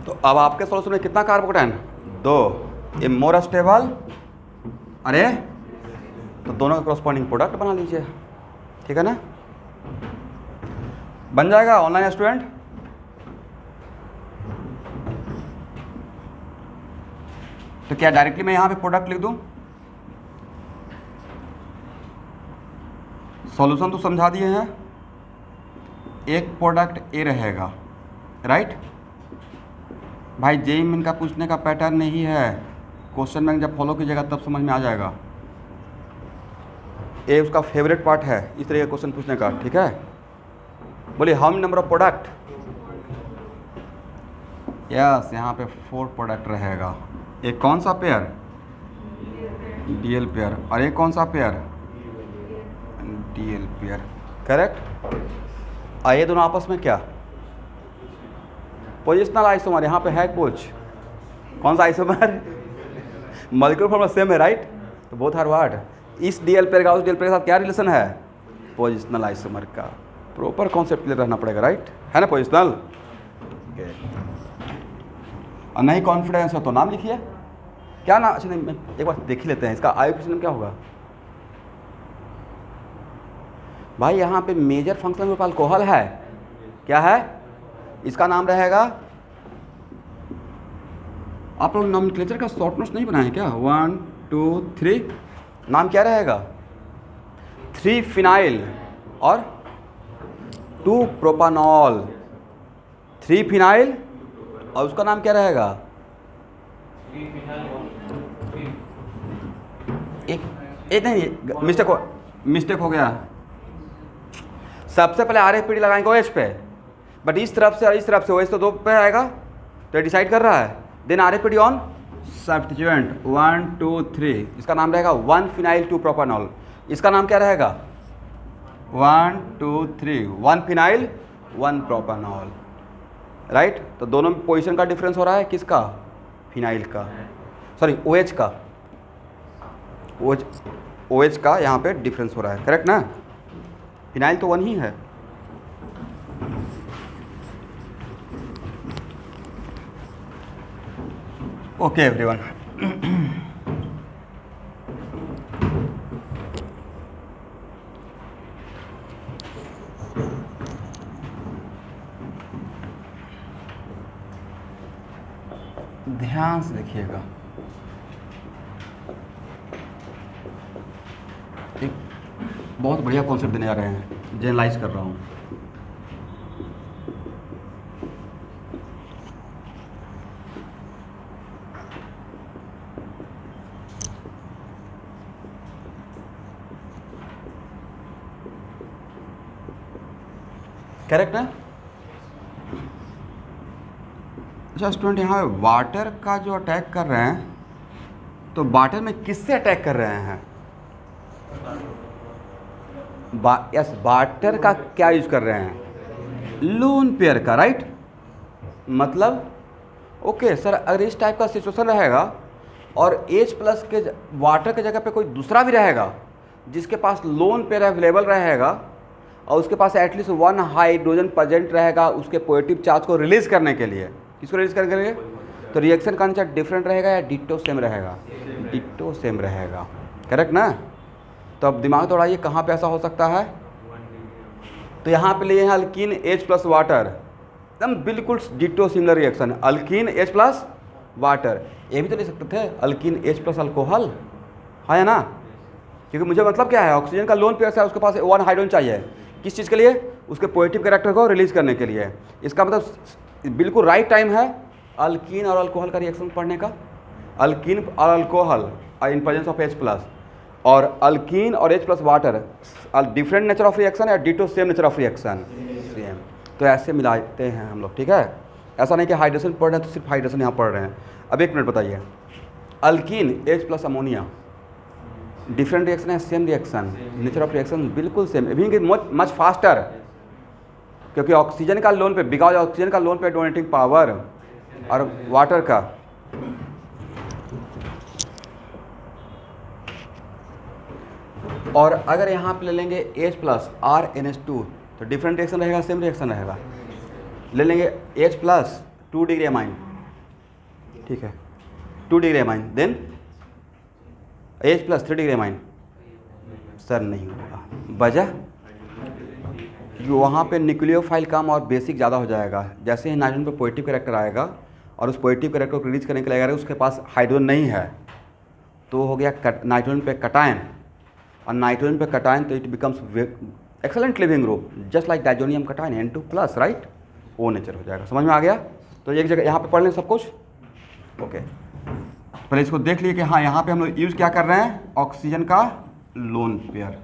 तो अब आपके सॉल्यूशन में कितना कार्बोकेटाइन? 2। ये मोर स्टेबल। अरे तो दोनों का कॉरस्पॉन्डिंग प्रोडक्ट बना लीजिए, ठीक है ना? बन जाएगा ऑनलाइन स्टूडेंट। तो क्या डायरेक्टली मैं यहाँ पे प्रोडक्ट लिख दूँ? सॉल्यूशन तो समझा दिए हैं। एक प्रोडक्ट ए रहेगा, राइट। भाई जेईई मेन का पूछने का पैटर्न नहीं है, क्वेश्चन बैंक जब फॉलो कीजिएगा तब समझ में आ जाएगा। ए उसका फेवरेट पार्ट है इस तरह का क्वेश्चन पूछने का, ठीक है। बोलिए how many number of product? Yes, यहाँ पे 4 प्रोडक्ट रहेगा। एक कौन सा पेयर? DL pair. और एक कौन सा पेयर? DL pair, correct. ये दोनों आपस में क्या? Positional isomer. यहाँ पे है कुछ, कौन सा आइसोमर? मॉलिक्यूलर फॉर्मूला सेम है, राइट। तो बोथ आर व्हाट, इस डीएल पेयर का उस डीएल पेयर के साथ क्या रिलेशन है, पोजिशनल आइसोमर का। प्रॉपर कॉन्सेप्ट क्लियर रहना पड़ेगा, राइट है ना, पोजिशनल। और नहीं कॉन्फिडेंस हो तो नाम लिखिए, क्या नाम, अच्छा नहीं एक बार देख ही लेते हैं इसका आईयूपीएसी क्या होगा। भाई यहाँ पे मेजर फंक्शनल ग्रुप अल्कोहल है, क्या है, इसका नाम रहेगा, आप लोग नॉमेनक्लेचर का शॉर्ट नोट्स नहीं बनाए क्या, 1 2 3, नाम क्या रहेगा, 3 फिनाइल और 2 प्रोपानॉल, 3 फिनाइल और उसका नाम क्या रहेगा, एक नहीं मिस्टेक हो गया, सबसे पहले RFPD लगाएंगे OH पे, बट इस तरफ से और इस तरफ से OH तो 2 पे आएगा, तो डिसाइड कर रहा है, देन RFPD ऑन सब्स्टिट्यूएंट 1 2 3, इसका नाम रहेगा 1 फिनाइल 2 प्रोपानॉल, इसका नाम क्या रहेगा 1 2 3, 1 फिनाइल 1 प्रोपानॉल, राइट। तो दोनों में पोजीशन का डिफरेंस हो रहा है, किसका, फिनाइल का, सॉरी OH का, OH का यहाँ पे डिफरेंस हो रहा है, करेक्ट ना, फिनाइल तो 1 ही है। ओके एवरीवन, ध्यान से देखिएगा, एक बहुत बढ़िया कॉन्सेप्ट देने जा रहे हैं, जनरलाइज कर रहा हूँ। करेक्ट है। अच्छा स्टूडेंट, यहाँ पे वाटर का जो अटैक कर रहे हैं, तो वाटर में किससे अटैक कर रहे हैं, यस वाटर का क्या यूज कर रहे हैं, लोन पेयर का, राइट। मतलब ओके सर, अगर इस टाइप का सिचुएशन रहेगा और H प्लस के वाटर के जगह पे कोई दूसरा भी रहेगा जिसके पास लोन पेयर अवेलेबल रहेगा और उसके पास एटलीस्ट 1 हाइड्रोजन प्रेजेंट रहेगा उसके पॉजिटिव चार्ज को रिलीज करने के लिए, किसको रिलीज करने के लिए, तो रिएक्शन का नेचर डिफरेंट रहेगा या डिट्टो सेम रहेगा, डिट्टो सेम रहेगा, करेक्ट ना। तो अब दिमाग दौड़ाइए, कहाँ पे ऐसा हो सकता है, तो यहाँ पे लिए हैं अल्कीन H प्लस वाटर, एकदम बिल्कुल ditto similar reaction, alkyne H plus water, ये भी तो ले सकते थे अल्कीन H प्लस अल्कोहल, है ना, क्योंकि मुझे मतलब क्या है, ऑक्सीजन का लोन पेयर है, उसके पास 1 हाइड्रोजन चाहिए, किस चीज़ के लिए, उसके पॉजिटिव कैरेक्टर को रिलीज करने के लिए। इसका मतलब बिल्कुल राइट टाइम है अल्कीन और अल्कोहल का रिएक्शन पढ़ने का, अल्कीन और alcohol in presence of H plus, और अल्कीन और H plus water different nature of reaction या ditto same nature of reaction, same. तो ऐसे मिलाते हैं हम लोग, ठीक है, ऐसा नहीं कि हाइड्रोजन पढ़ रहे हैं तो सिर्फ हाइड्रोजन यहाँ पढ़ रहे हैं। अब एक मिनट बताइए, alkene H plus ammonia different reaction है, same reaction, nature of reaction बिल्कुल सेम, इवन मच फास्टर, क्योंकि ऑक्सीजन का लोन पे, बिकॉज ऑक्सीजन का लोन पे डोनेटिंग पावर और वाटर का, और अगर यहाँ पे ले लेंगे H प्लस RNH2 तो डिफरेंट रिएक्शन रहेगा, सेम रिएक्शन रहेगा। ले लेंगे H प्लस 2 डिग्री अमाइन, ठीक है 2 degree amine, then H plus 3 degree amine, sir नहीं होगा, वजह क्योंकि वहाँ पे न्यूक्लियोफाइल कम और बेसिक ज़्यादा हो जाएगा। जैसे ही नाइट्रोजन पे पॉजिटिव कैरेक्टर आएगा और उस पॉजिटिव कैरेक्टर को रिलीज करने के लिए आएगा, उसके पास हाइड्रोजन नहीं है, तो हो गया नाइट्रोजन पे कटायन, और नाइट्रोजन पे कटायन तो it becomes excellent leaving group just like diazonium cation N2 plus, right, वो नेचर हो जाएगा। समझ में आ गया। तो एक जगह यहाँ पे पढ़ लें सब कुछ, ओके। पहले इसको देख लिए कि हाँ यहाँ पे हम लोग यूज़ क्या कर रहे हैं, ऑक्सीजन का lone pair.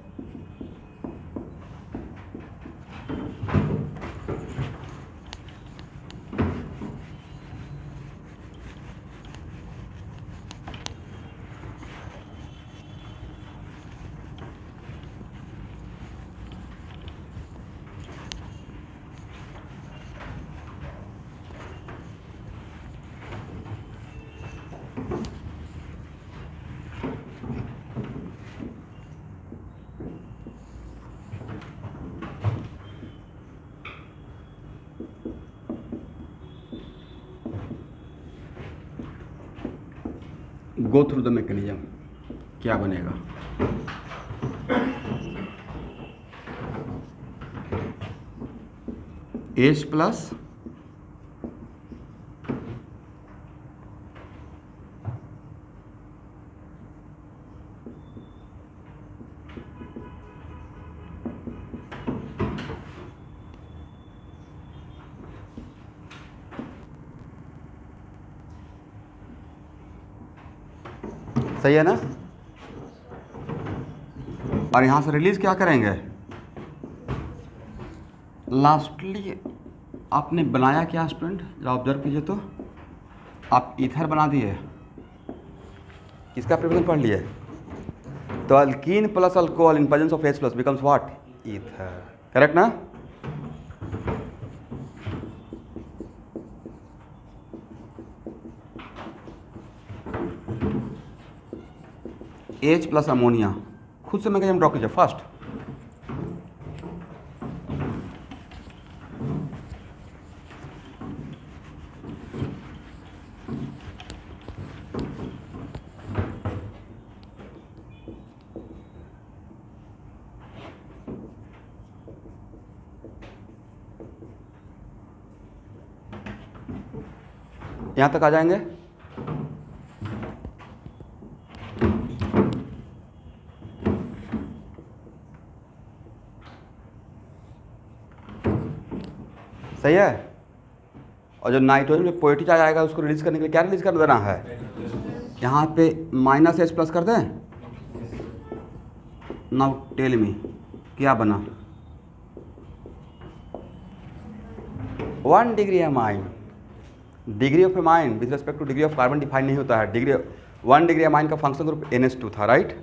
Go through the mechanism, क्या बनेगा? H प्लस सही है ना? और यहाँ से रिलीज क्या करेंगे? लास्टली आपने बनाया क्या स्टूडेंट, जरा ऑब्जर्व कीजिए तो, आप ईथर बना दिए, इसका प्रिपरेशन पढ़ लिए। तो alkyne plus alcohol in presence of H plus becomes what? Ether, correct ना? H प्लस अमोनिया, खुद से मैकेनिज्म ड्रॉ कीजिए फर्स्ट। यहाँ तक आ जाएंगे। सही है। और जो नाइट्रोजन में पोएटी चार्ज आएगा उसको रिलीज करने के लिए क्या रिलीज कर देना है? यहाँ पे -H प्लस कर दें। नाउ टेल मी क्या बना? 1 degree amine. Degree of amine with respect two degree of carbon define नहीं होता है। डिग्री 1 डिग्री एमाइन का फंक्शन ग्रुप NH2 था, राइट?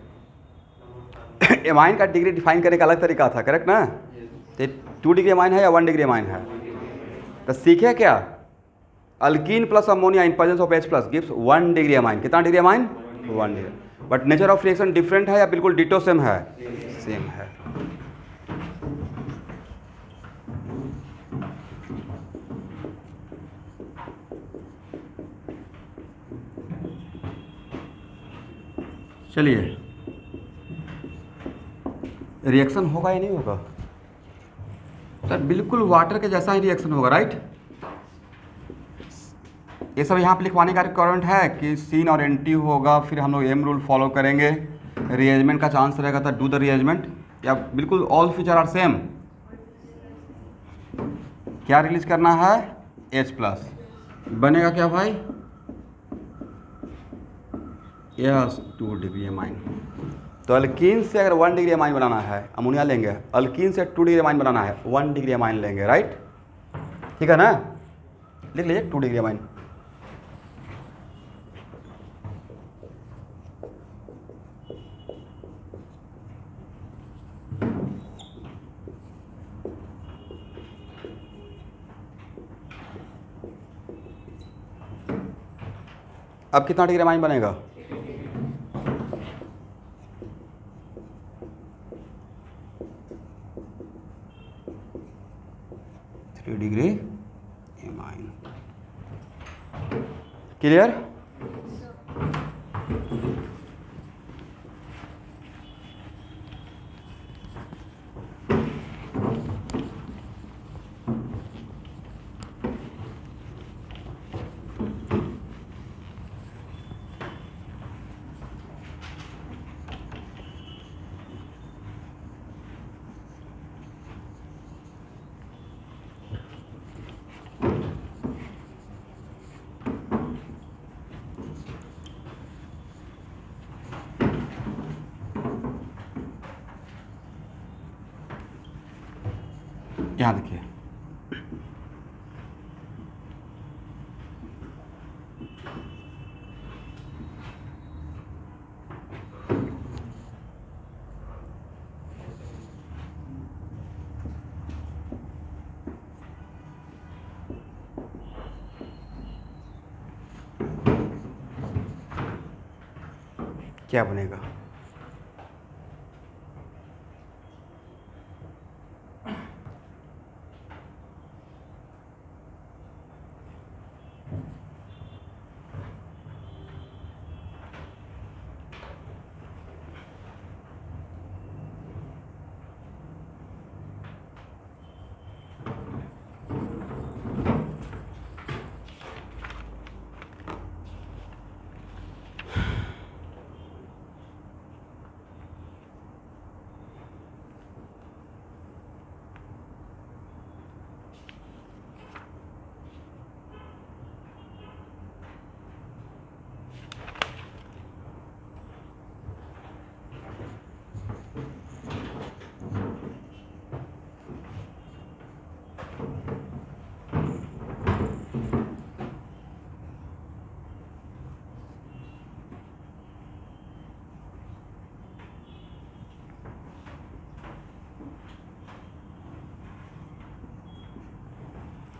एमाइन का डिग्री डिफाइन करने का अलग तरीका था, करेक्ट ना? तो 2 डिग्री एमाइन है या 1 डिग्री एमाइन है? तो सीखे क्या? Alkene plus ammonia in presence of H plus gives 1 degree amine. कितना degree amine? 1 degree. But nature of reaction different है या बिल्कुल डिटो सेम है? सेम है। चलिए, रिएक्शन होगा या नहीं होगा? सर बिल्कुल वाटर के जैसा ही रिएक्शन होगा, राइट? ये सब यहाँ पे लिखवाने का रिक्वायरमेंट है कि सीन और एंटी होगा, फिर हम लोग एम रूल फॉलो करेंगे, रिएजमेंट का चांस रहेगा तो डू द रिएजमेंट, या बिल्कुल ऑल फीचर आर सेम? क्या रिलीज करना है? H plus. बनेगा क्या भाई? Yes, 2 degree amine. तो अल्कीन से अगर 1 डिग्री एमाइन बनाना है, अमोनिया लेंगे, अल्कीन से 2 डिग्री एमाइन बनाना है, 1 डिग्री एमाइन लेंगे, राइट? ठीक है ना? लिख लीजिए 2 डिग्री एमाइन। अब कितना डिग्री एमाइन बनेगा? 3 डिग्री एमाइन। क्लियर? यहाँ देखिए, क्या बनेगा?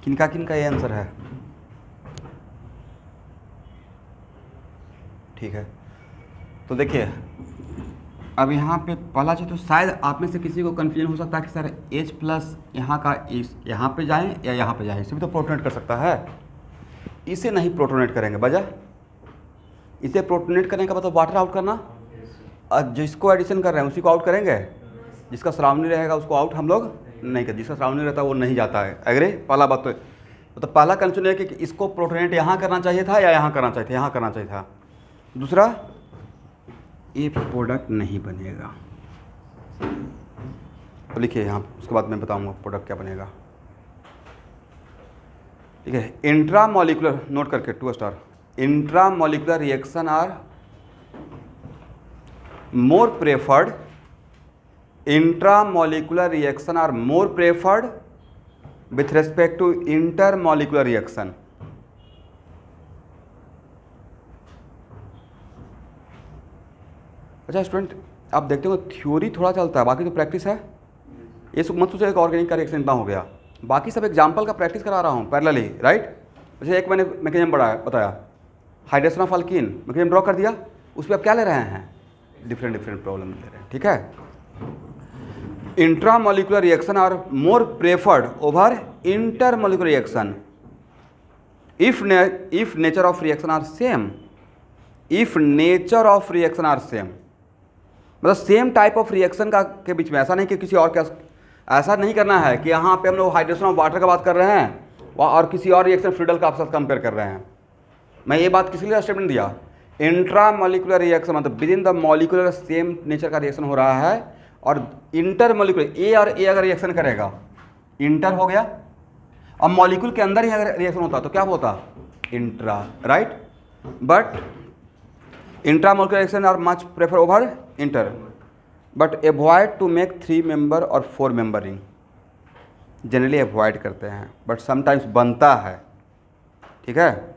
किनका किनका ये आंसर है? ठीक है, तो देखिए अब यहाँ पे पहला चीज़, तो शायद आप में से किसी को कन्फ्यूजन हो सकता है कि सर H प्लस यहाँ का इस यहाँ पे जाएं या यहाँ पे जाएं, इसे भी तो प्रोटोनेट कर सकता है। इसे नहीं प्रोटोनेट करेंगे, वजह इसे प्रोटोनेट करने का मतलब वाटर आउट करना, और जिसको एडिशन कर रहे हैं उसी को आउट करेंगे, जिसका सराउंडिंग रहेगा उसको आउट हम लोग नहीं करते, जिसका सराउंडिंग रहता है वो नहीं जाता है। एग्री? पहला बात तो पहला कंफ्यूजन है कि इसको प्रोटोनेट यहाँ करना चाहिए था या यहाँ करना चाहिए था, यहाँ करना चाहिए था। दूसरा, ये प्रोडक्ट नहीं बनेगा, तो लिखिए यहाँ, उसके बाद मैं बताऊँगा प्रोडक्ट क्या बनेगा। ठीक है, इंट्रामोलिकुलर, नोट करके 2 star, intramolecular reaction are more preferred, intramolecular reaction are more preferred with respect to intermolecular reaction. अच्छा स्टूडेंट, आप देखते हो थ्योरी थोड़ा चलता है, बाकी तो प्रैक्टिस है। ये मत सोचो एक ऑर्गेनिक का रिएक्शन इतना हो गया, बाकी सब एग्जाम्पल का प्रैक्टिस करा रहा हूँ पैरेलली, राइट। जैसे एक मैंने मैकेनिज्म बताया, hydration of alkyne, mechanism draw कर दिया, उस पर आप क्या ले रहे हैं? डिफरेंट प्रॉब्लम ले रहे हैं। ठीक है, intramolecular reaction are more preferred over intermolecular reaction if nature of reaction are same, if nature of reaction are same, मतलब सेम टाइप ऑफ रिएक्शन का के बीच में, ऐसा नहीं कि किसी और का, ऐसा नहीं करना है कि यहाँ पे हम लोग हाइड्रेशन ऑफ वाटर का बात कर रहे हैं और किसी और रिएक्शन फ्रीडल का आपके साथ कंपेयर कर रहे हैं। मैं ये बात किस लिए स्टेटमेंट दिया? इंट्रामोलिकुलर रिएक्शन मतलब with in the molecular same nature का रिएक्शन हो रहा है, और इंटरमोलिकुलर ए और ए अगर रिएक्शन करेगा, इंटर हो गया, और मॉलिक्यूल के अंदर ही अगर रिएक्शन होता तो क्या होता? Intra, right. But intramolecular reaction are much prefer over inter, but avoid to make 3 member और 4 मेंबर रिंग, जनरली एवॉइड करते हैं, बट समटाइम्स बनता है। ठीक है,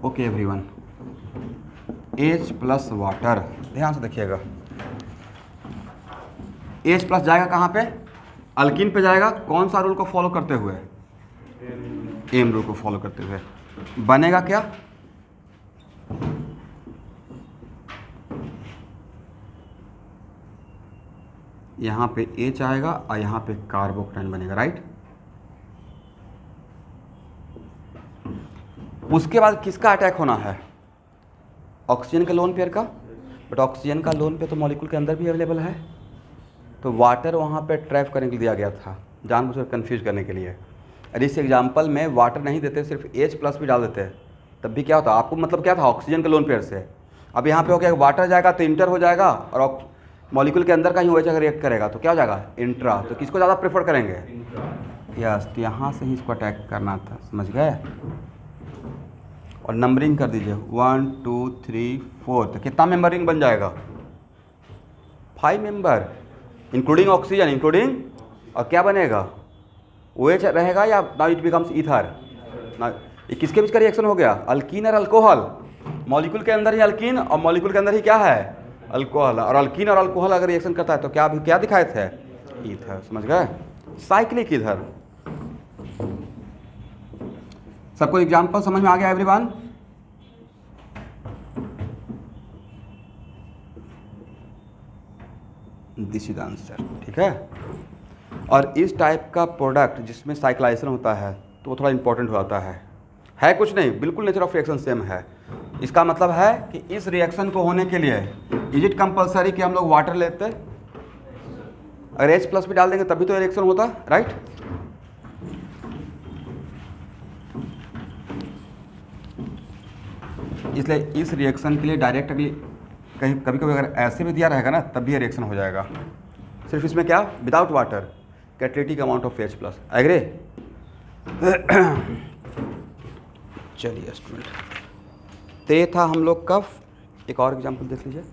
okay everyone, H plus water, ध्यान से देखिएगा, H प्लस जाएगा कहाँ पे? अल्कीन पे जाएगा। कौन सा रूल को फॉलो करते हुए? एम रूल को फॉलो करते हुए। बनेगा क्या? यहाँ पे H आएगा और यहाँ पे कार्बोकेटाइन बनेगा, राइट। उसके बाद किसका अटैक होना है? ऑक्सीजन के लोन पेयर का, बट ऑक्सीजन का लोन पेयर तो मॉलिक्यूल के अंदर भी अवेलेबल है, तो वाटर वहाँ पे ट्रैप करने के लिए दिया गया था, जानबूझकर कंफ्यूज करने के लिए। अरे इस एग्जाम्पल में वाटर नहीं देते, सिर्फ H प्लस भी डाल देते, तब भी क्या होता? आपको मतलब क्या था? ऑक्सीजन के लोन पेयर से। अब यहाँ पे हो गया, वाटर जाएगा तो इंटर हो जाएगा, और मॉलिक्यूल के अंदर का ही OH अगर रिएक्ट करेगा तो क्या हो जाएगा? इंट्रा। तो किसको ज़्यादा प्रेफर करेंगे? यस, तो यहाँ से ही इसको अटैक करना था, समझ गए। और नंबरिंग कर दीजिए 1 2 3 4, तो कितना मेंबर रिंग बन जाएगा? 5 मेंबर, इंक्लूडिंग ऑक्सीजन, इंक्लूडिंग, और क्या बनेगा? OH रहेगा या नाउ इट बिकम्स ईथर। ये किसके बीच का रिएक्शन हो गया? अल्कीन और अल्कोहल। मॉलिक्यूल के अंदर ही अल्कीन और मॉलिक्यूल के अंदर ही क्या है? अल्कोहल। और अल्कीन और अल्कोहल अगर रिएक्शन करता है तो क्या दिखाए थे? ईथर, समझ गए। Cyclic ether. सबको एग्जाम्पल समझ में आ गया एवरीवन? This is answer. ठीक है, और इस टाइप का प्रोडक्ट जिसमें साइक्लाइजेशन होता है तो वो थोड़ा इंपॉर्टेंट हो जाता है कुछ नहीं, बिल्कुल नेचर ऑफ रिएक्शन सेम है। इसका मतलब है कि इस रिएक्शन को होने के लिए इज इट कंपलसरी कि हम लोग वाटर लेते? अगर H प्लस भी डाल देंगे तभी तो रिएक्शन होता, राइट। इसलिए इस रिएक्शन के लिए डायरेक्टली कहीं कभी कभी अगर ऐसे भी दिया रहेगा ना तब भी रिएक्शन हो जाएगा। सिर्फ इसमें क्या? Without water catalytic amount of H plus. Agree? चलिए स्टूडेंट, तो ये था हम लोग का। एक और एग्जांपल देख लीजिए।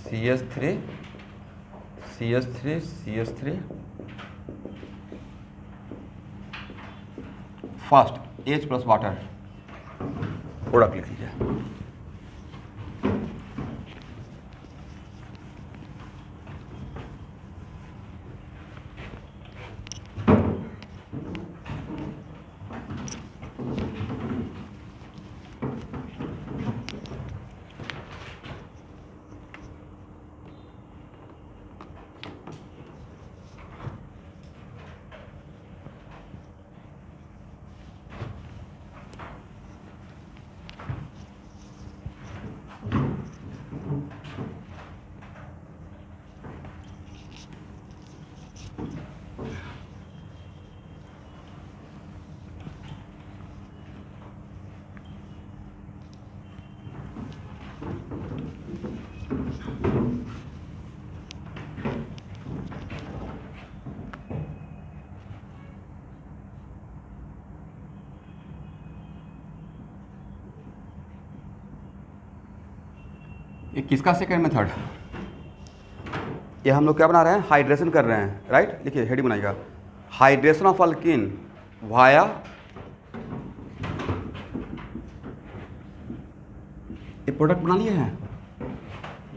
CH3 CH3 CH3 first H plus water, product लिख लीजिए। ये किसका सेकेंड मेथड? ये हम लोग क्या बना रहे हैं? हाइड्रेशन कर रहे हैं, राइट। देखिए हेडिंग बनाइएगा, हाइड्रेशन ऑफ अल्कीन वाया ये प्रोडक्ट बना लिए हैं।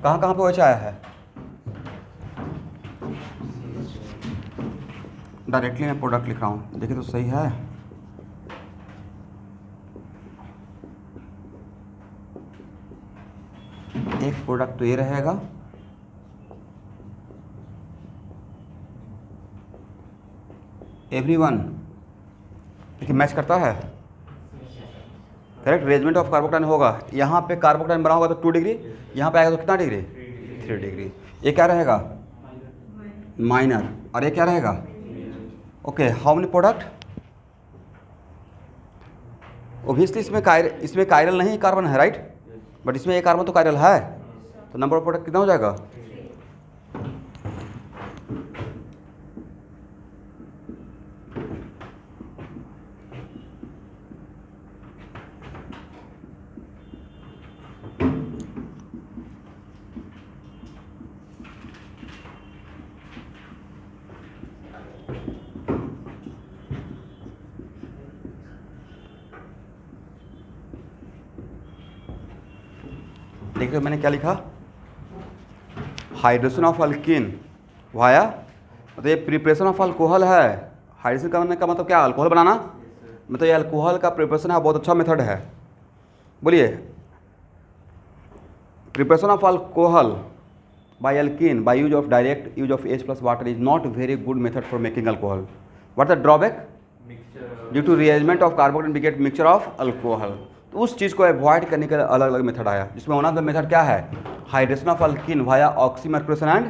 कहाँ कहाँ पे वैसे आया है? डायरेक्टली मैं प्रोडक्ट लिख रहा हूँ, देखिए तो सही है। एक प्रोडक्ट तो ये रहेगा, एवरीवन देखिए मैच करता है, करेक्ट। रेजमेंट ऑफ कार्बोक्टाइन होगा, यहाँ पे कार्बोक्टाइन बना होगा तो 2 डिग्री, यहाँ पे आएगा तो कितना डिग्री? 3 डिग्री। ये क्या रहेगा? माइनर। और ये क्या रहेगा? Okay, how many product? Obviously इसमें कायरल नहीं कार्बन है, राइट, बट इसमें एक कार्बन तो कायरल है, तो नंबर ऑफ प्रोडक्ट कितना हो जाएगा? देखिए मैंने क्या लिखा, हाइड्रेशन ऑफ अल्कीन वाया, मतलब ये प्रिपरेशन ऑफ अल्कोहल है। हाइड्रेशन करने का मतलब क्या? अल्कोहल बनाना, मतलब ये अल्कोहल का प्रिपरेशन है, बहुत अच्छा मेथड है। बोलिए, preparation of alcohol by alkene by use of direct use of H plus water is not very good method for making alcohol. What is the drawback? Due to rearrangement of carboxyl we get mixture of alcohol. तो उस चीज़ को avoid करने के अलग अलग method आया, जिसमें one of the method क्या है? Hydration of alkene via oxymercuration and,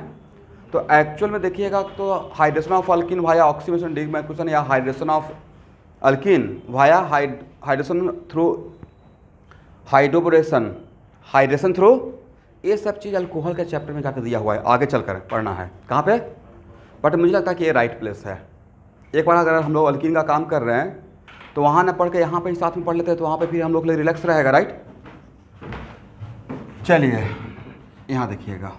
तो एक्चुअल में देखिएगा तो hydration of alkene via oxymercuration demercuration या hydration of alkene via hydration through hydroboration, hydration through, ये सब चीज़ अल्कोहल के चैप्टर में जाकर दिया हुआ है, आगे चलकर पढ़ना है कहाँ पे। बट मुझे लगता है कि ये राइट प्लेस है। एक बार अगर हम लोग अल्कीन का काम कर रहे हैं तो वहाँ ना पढ़ के यहाँ पे ही साथ में पढ़ लेते हैं, तो वहाँ पे फिर हम लोग के लिए रिलैक्स रहेगा, राइट। चलिए यहाँ देखिएगा,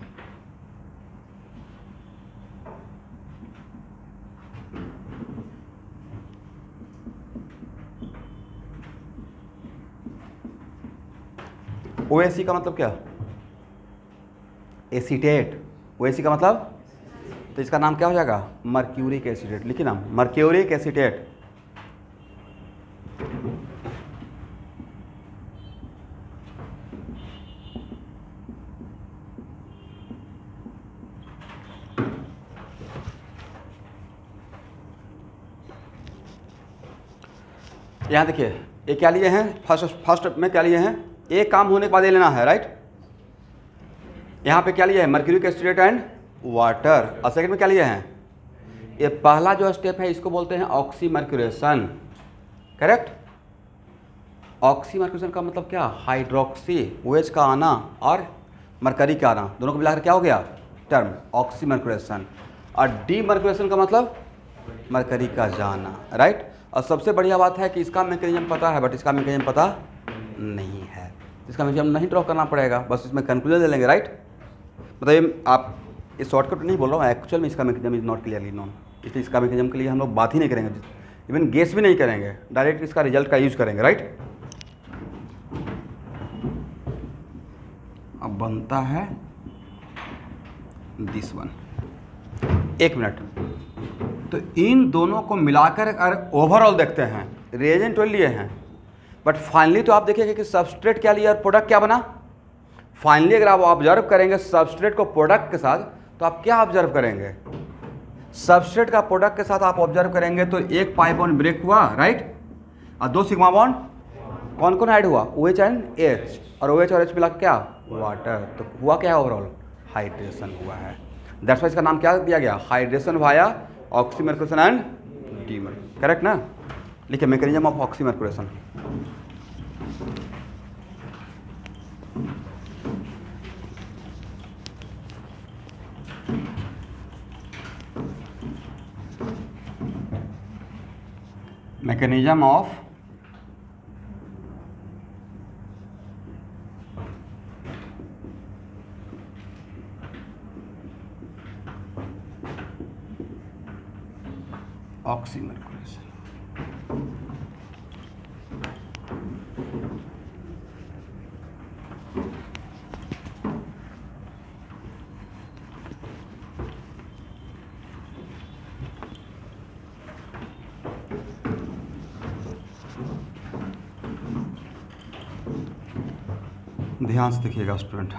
OAC का मतलब क्या? एसीटेट। OAC का मतलब, तो इसका नाम क्या हो जाएगा? Mercuric acetate. लिखिए नाम, मर्क्यूरिक एसीटेट। यहाँ देखिए ये क्या लिए हैं, फर्स्ट में क्या लिए हैं, एक काम होने के बाद ये लेना है, राइट। यहाँ पे क्या लिया है? Mercuric acetate and water. और सेकंड में क्या लिया है? ये पहला जो स्टेप है इसको बोलते हैं ऑक्सीमर्क्यूरेशन, करेक्ट। ऑक्सीमर्क्यूरेशन का मतलब क्या? हाइड्रोक्सी, OH का आना और मरकरी का आना, दोनों को मिलाकर क्या हो गया? Term oxymercuration. और डीमर्क्यूरेशन का मतलब मरकरी का जाना, राइट। और सबसे बढ़िया बात है कि इसका मैकेनिज्म पता है, बट इसका मैकेनिज्म पता नहीं है, इसका मैकेनिज्म नहीं ड्रॉ करना पड़ेगा, बस इसमें कंक्लूजन ले लेंगे, राइट। मतलब ये आप इस शॉर्टकट नहीं बोल रहा हूँ, एक्चुअल में इसका mechanism is not clearly known, इसलिए इसका मैकेनिज्म के लिए हम लोग बात ही नहीं करेंगे। इवन गेस भी नहीं करेंगे, डायरेक्ट इसका रिजल्ट का यूज करेंगे, राइट। अब बनता है दिस वन। एक मिनट, तो इन दोनों को मिलाकर अगर ओवरऑल देखते हैं, रिएजेंट तो लिए हैं बट फाइनली तो आप देखिएगा कि सबस्ट्रेट क्या लिया और प्रोडक्ट क्या बना। फाइनली अगर आप ऑब्जर्व करेंगे सबस्ट्रेट को प्रोडक्ट के साथ, तो आप क्या ऑब्जर्व करेंगे, सबस्ट्रेट का प्रोडक्ट के साथ आप ऑब्जर्व करेंगे तो एक पाई बॉन्ड ब्रेक हुआ, राइट, और 2 सिग्मा बॉन्ड कौन कौन ऐड हुआ, OH एंड H, और OH और H मिला क्या, वाटर। तो हुआ क्या ओवरऑल, हाइड्रेशन हुआ है। दैट्स वाई इसका नाम क्या दिया गया, hydration via oxymercuration and demer, correct ना। लिखिए mechanism of oxymercuration. Mechanism of oxymercuration. ध्यान से देखिएगा स्टूडेंट,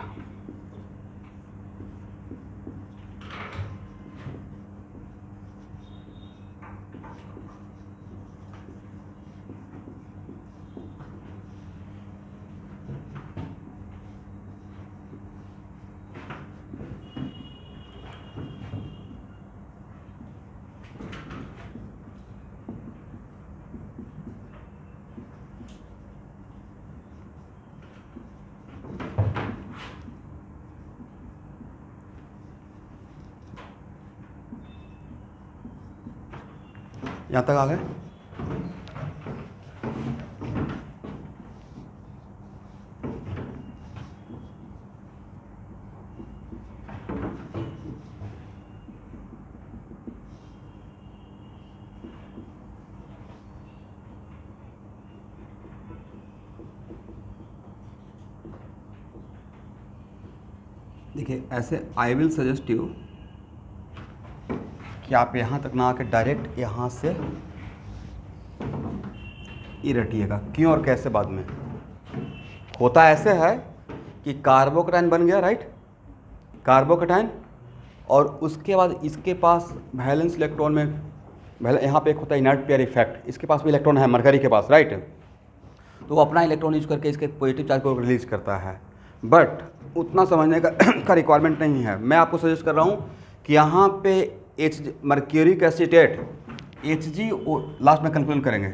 यहाँ तक आ गए। देखिए ऐसे आई विल सजेस्ट यू कि आप यहाँ तक ना आके डायरेक्ट यहाँ से ये रटिएगा, क्यों और कैसे बाद में। होता ऐसे है कि कार्बोकैटायन बन गया, राइट, कार्बोकैटायन, और उसके बाद इसके पास वैलेंस इलेक्ट्रॉन में यहाँ पे एक होता है इनर्ट पेयर इफेक्ट, इसके पास भी इलेक्ट्रॉन है मरकरी के पास, राइट, तो वो अपना इलेक्ट्रॉन यूज करके इसके पॉजिटिव चार्ज को रिलीज करता है। बट उतना समझने का रिक्वायरमेंट नहीं है। मैं आपको सजेस्ट कर रहा हूँ कि यहाँ पे मर्क्यूरिक एसीटेट Hg लास्ट में कंक्लूजन करेंगे,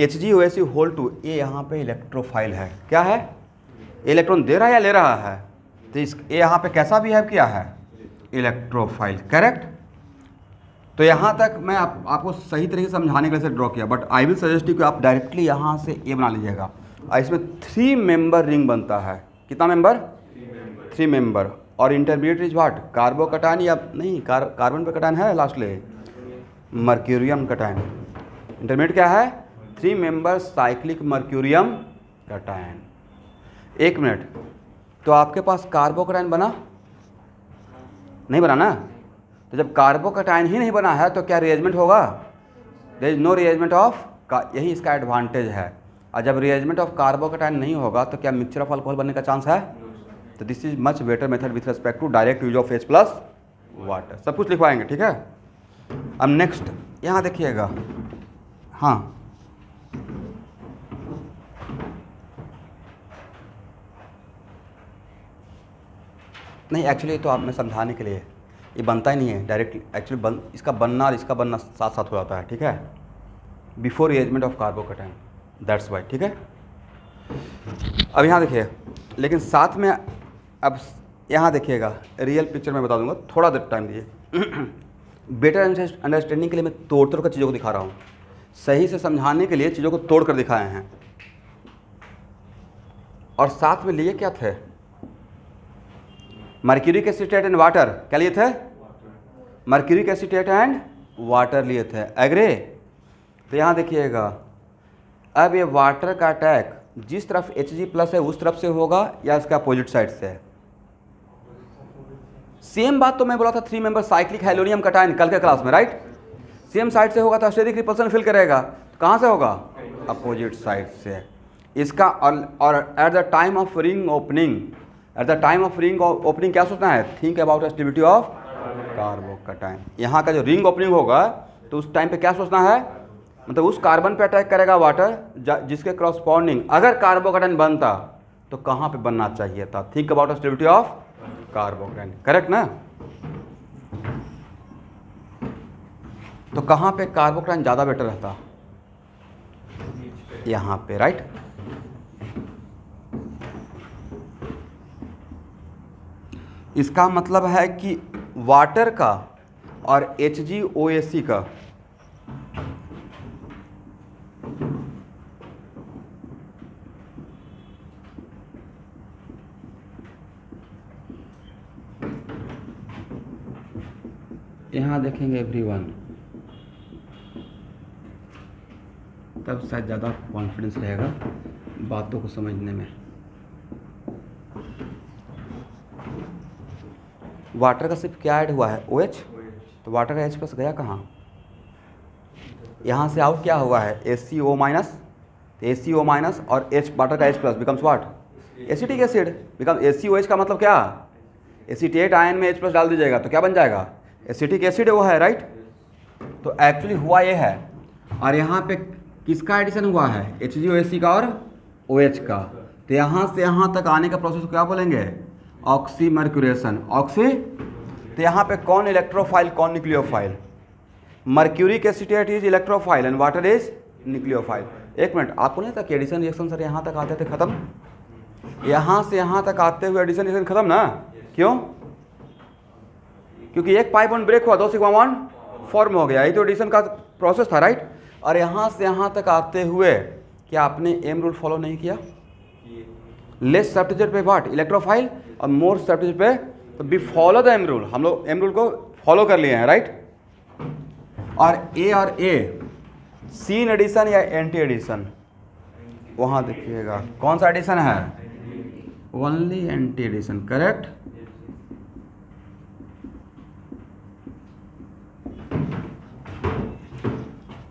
HgOH2 ये यहाँ पे इलेक्ट्रोफाइल है। क्या है, इलेक्ट्रॉन दे रहा है या ले रहा है, तो इस ये यहाँ पे कैसा बिहेव किया है, इलेक्ट्रोफाइल, करेक्ट। तो यहाँ तक मैं आपको सही तरीके से समझाने के लिए ड्रॉ किया, but I will suggest you कि आप डायरेक्टली यहाँ से ये बना लीजिएगा। इसमें 3 मेंबर रिंग बनता है। कितना मेंबर, 3 मेंबर, और इंटरमीडिएट इज व्हाट, कार्बोकैटायन या नहीं, कार्बन पे कैटायन है लास्ट ले, मर्क्यूरियम कैटायन। इंटरमीडिएट क्या है, 3 मेंबर साइक्लिक मर्क्यूरियम कैटायन। एक मिनट, तो आपके पास कार्बोकैटायन बना नहीं, बना ना। तो जब कार्बोकैटायन ही नहीं बना है तो क्या रिएजमेंट होगा, there is no rearrangement of, यही इसका एडवांटेज है। और जब रिएजमेंट ऑफ कार्बोकैटायन नहीं होगा तो क्या मिक्सचर ऑफ अल्कोहल बनने का चांस है। तो this is much better method with respect to direct use of H plus water. सब कुछ लिखवाएंगे, ठीक है। अब नेक्स्ट यहाँ देखिएगा, हाँ नहीं एक्चुअली तो आप में समझाने के लिए ये बनता ही नहीं है डायरेक्ट, एक्चुअली इसका बनना और इसका बनना साथ साथ हो जाता है, ठीक है, before रिएजमेंट of carbocation, that's why, ठीक है। अब यहाँ देखिए, लेकिन साथ में अब यहाँ देखिएगा, रियल पिक्चर में बता दूंगा, थोड़ा देर टाइम दिए। बेटर अंडरस्टैंडिंग के लिए मैं तोड़ कर चीज़ों को दिखा रहा हूँ, सही से समझाने के लिए चीज़ों को तोड़ कर दिखाए हैं। और साथ में लिए क्या थे, मर्क्यूरिक एसीटेट एंड वाटर, क्या लिए थे, मर्क्यूरिक एसीटेट एंड वाटर लिए थे, एग्री। तो यहाँ देखिएगा, अब ये वाटर का अटैक जिस तरफ Hg+ है उस तरफ से होगा या इसका अपोजिट साइड से है? सेम बात तो मैं बोला था 3 मेंबर साइक्लिक हेलोनियम कटायन कल के क्लास में, राइट? सेम साइड से होगा तो स्टेरिक रिपल्सन फील करेगा, तो कहाँ से होगा? अपोजिट साइड से। इसका और at the time of ring opening, क्या सोचना है? Think about activity of carbocation. यहाँ का जो रिंग ओपनिंग होगा तो उस टाइम पे क्या सोचना है? मतलब उस कार्बन पे अटैक करेगा वाटर जिसके क्रॉसपॉन्डिंग अगर कार्बोकटायन बनता तो कहाँ पे बनना चाहिए था? Think about activity of carbocation, correct ना? तो कहाँ पे कार्बोकटायन ज़्यादा बेटर रहता? यहाँ पे, राइट? इसका मतलब है कि वाटर का और HgOAC का यहाँ देखेंगे एवरीवन, तब शायद ज़्यादा कॉन्फिडेंस रहेगा बातों को समझने में। वाटर का सिर्फ क्या ऐड हुआ है? OH। तो वाटर का H+ गया कहाँ? यहाँ से आउट क्या हुआ है? ACO-। तो ACO- और H वाटर का H+ becomes what? Acetic acid. Become ACOH का मतलब क्या? एसिटेट आयन में H+ डाल दीजिएगा तो क्या बन जाएगा? एसिटिक एसिड वो है, राइट? तो एक्चुअली हुआ ये है। और यहाँ पे किसका एडिशन हुआ है? HgOAC का और OH का। तो यहाँ से यहाँ तक आने का प्रोसेस को क्या बोलेंगे? ऑक्सीमर्क्यूरेशन। तो यहाँ पे कौन इलेक्ट्रोफाइल, कौन nucleophile? Mercuric acetate is electrophile and water is nucleophile. एक मिनट, आपको नहीं था कि एडिशन रिएक्शन सर यहाँ तक आते थे खत्म? यहाँ से यहाँ तक आते हुए एडिशन रिएक्शन खत्म ना? क्यों? क्योंकि एक पाई बॉन्ड ब्रेक हुआ, 2 सिग्मा बॉन्ड फॉर्म हो गया, यही तो एडिशन का प्रोसेस था, राइट? और यहाँ से यहाँ तक आते हुए क्या आपने एम रूल फॉलो नहीं किया? लेस सब्स्टिट्यूट पे व्हाट? इलेक्ट्रोफाइल, और मोर सब्स्टिट्यूट पे तो be follow the M rule. हम लोग एम रूल को फॉलो कर लिए हैं, राइट? और ए सीन एडिशन या एंटी एडिशन, वहाँ देखिएगा कौन सा एडिशन है? Only anti addition, correct?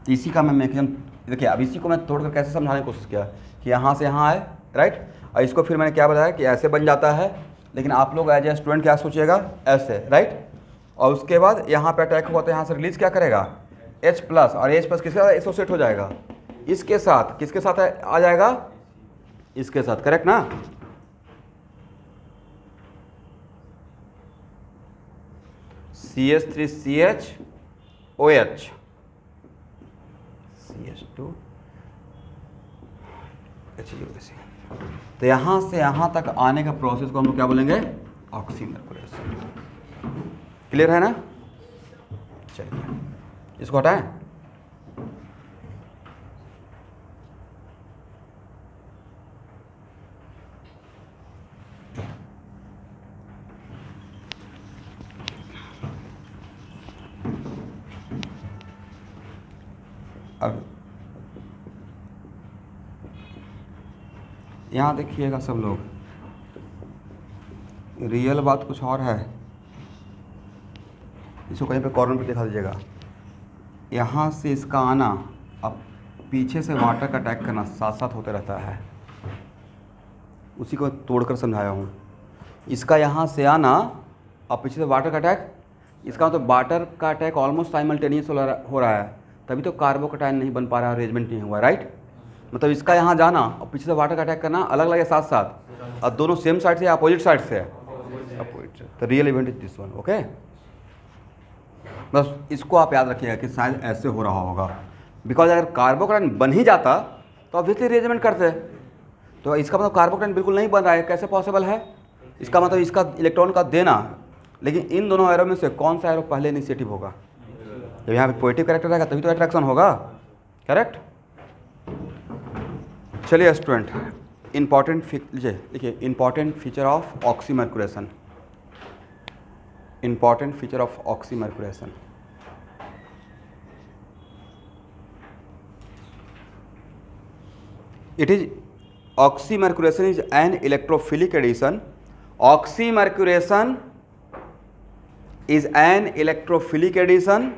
इसी का मैं मैक्सिमम, देखिए अब इसी को मैं तोड़कर कैसे समझाने की कोशिश किया कि यहाँ से यहाँ आए, राइट? और इसको फिर मैंने क्या बताया कि ऐसे बन जाता है, लेकिन आप लोग एज ए स्टूडेंट क्या सोचिएगा? ऐसे, राइट? और उसके बाद यहाँ पे अटैक हुआ तो यहाँ से रिलीज क्या करेगा? H+, और H+ किसके साथ एसोसिएट हो जाएगा? इसके साथ। किसके साथ आ जाएगा? इसके साथ, करेक्ट ना? CH3CHOH, CH2 HgOAC। तो यहाँ से यहाँ तक आने का प्रोसेस को हम लोग क्या बोलेंगे? ऑक्सीमर्क्यूरेशन। क्लियर है ना? चलिए इसको हटाएं। अब यहाँ देखिएगा सब लोग, रियल बात कुछ और है। इसको कहीं पे कॉर्नर पे दिखा दीजिएगा। यहाँ से इसका आना, अब पीछे से वाटर का अटैक करना साथ साथ होते रहता है, उसी को तोड़कर समझाया हूँ। इसका यहाँ से आना और पीछे से वाटर का अटैक, इसका मतलब वाटर का अटैक ऑलमोस्ट साइमल्टेनियस हो रहा है, तभी तो कार्बोकटायन नहीं बन पा रहा है, अरेंजमेंट नहीं हुआ, राइट? मतलब इसका यहाँ जाना और पीछे से वाटर का अटैक करना अलग अलग है साथ साथ, और दोनों सेम साइड से या अपोजिट साइड से है? अपोजिट से। तो real event is this one, okay? बस इसको आप याद रखिएगा कि शायद ऐसे हो रहा होगा, बिकॉज अगर कार्बोकटायन बन ही जाता तो ऑब्वियसली अरेंजमेंट करते। तो इसका मतलब कार्बोकटायन बिल्कुल नहीं बन रहा है, कैसे पॉसिबल है? इसका मतलब इसका इलेक्ट्रॉन का देना, लेकिन इन दोनों एरो में से कौन सा एरो पहले इनिशिएटिव होगा? जब यहाँ पे पॉजिटिव कैरेक्टर रहेगा तभी तो अट्रैक्शन होगा, करेक्ट? चलिए स्टूडेंट, इंपॉर्टेंट लिखिए, important feature of oxymercuration. Important feature of oxymercuration. It is oxymercuration is an electrophilic addition. Oxymercuration is an electrophilic addition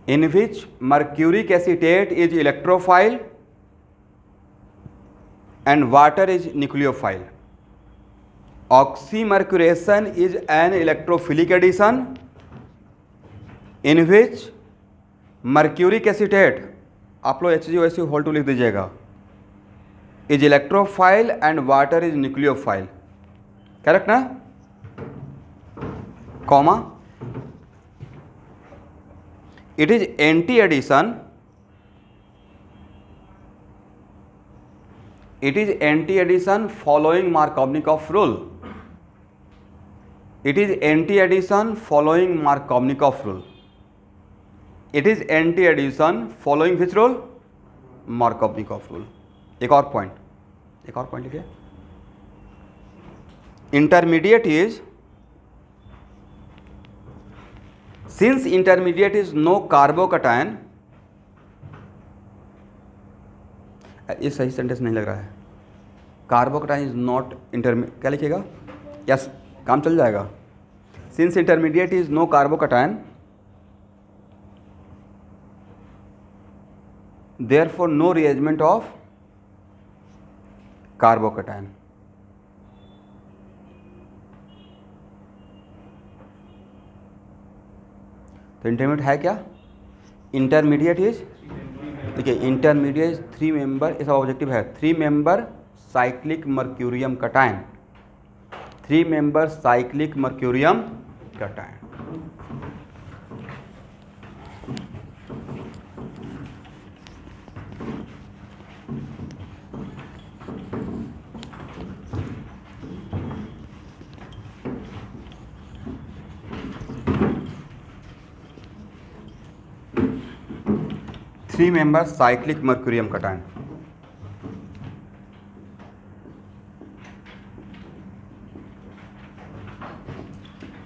in which mercuric acetate is electrophile and water is nucleophile. Oxymercuration is an electrophilic addition in which mercuric acetate, आप लोग HgOS whole टू लिख दीजिएगा, is electrophile and water is nucleophile, correct ना, comma, it is anti addition, it is anti-addition following Markovnikov rule. It is anti-addition following Markovnikov rule. It is anti-addition following which rule? Markovnikov rule. एक और point लिखिए. Intermediate is, since intermediate is no carbocation, ये सही sentence नहीं लग रहा है. कार्बोकटाइन is not intermediate, क्या लिखिएगा, यस, काम चल जाएगा. Since intermediate is no carbocation, therefore no rearrangement of carbocation. तो इंटरमीडिएट है क्या, इंटरमीडिएट इज, देखिए इंटरमीडिएट 3 मेंबर, इसका ऑब्जेक्टिव है 3 member cyclic mercurium cation, 3 member cyclic mercurium cation. Three member cyclic mercurium cation.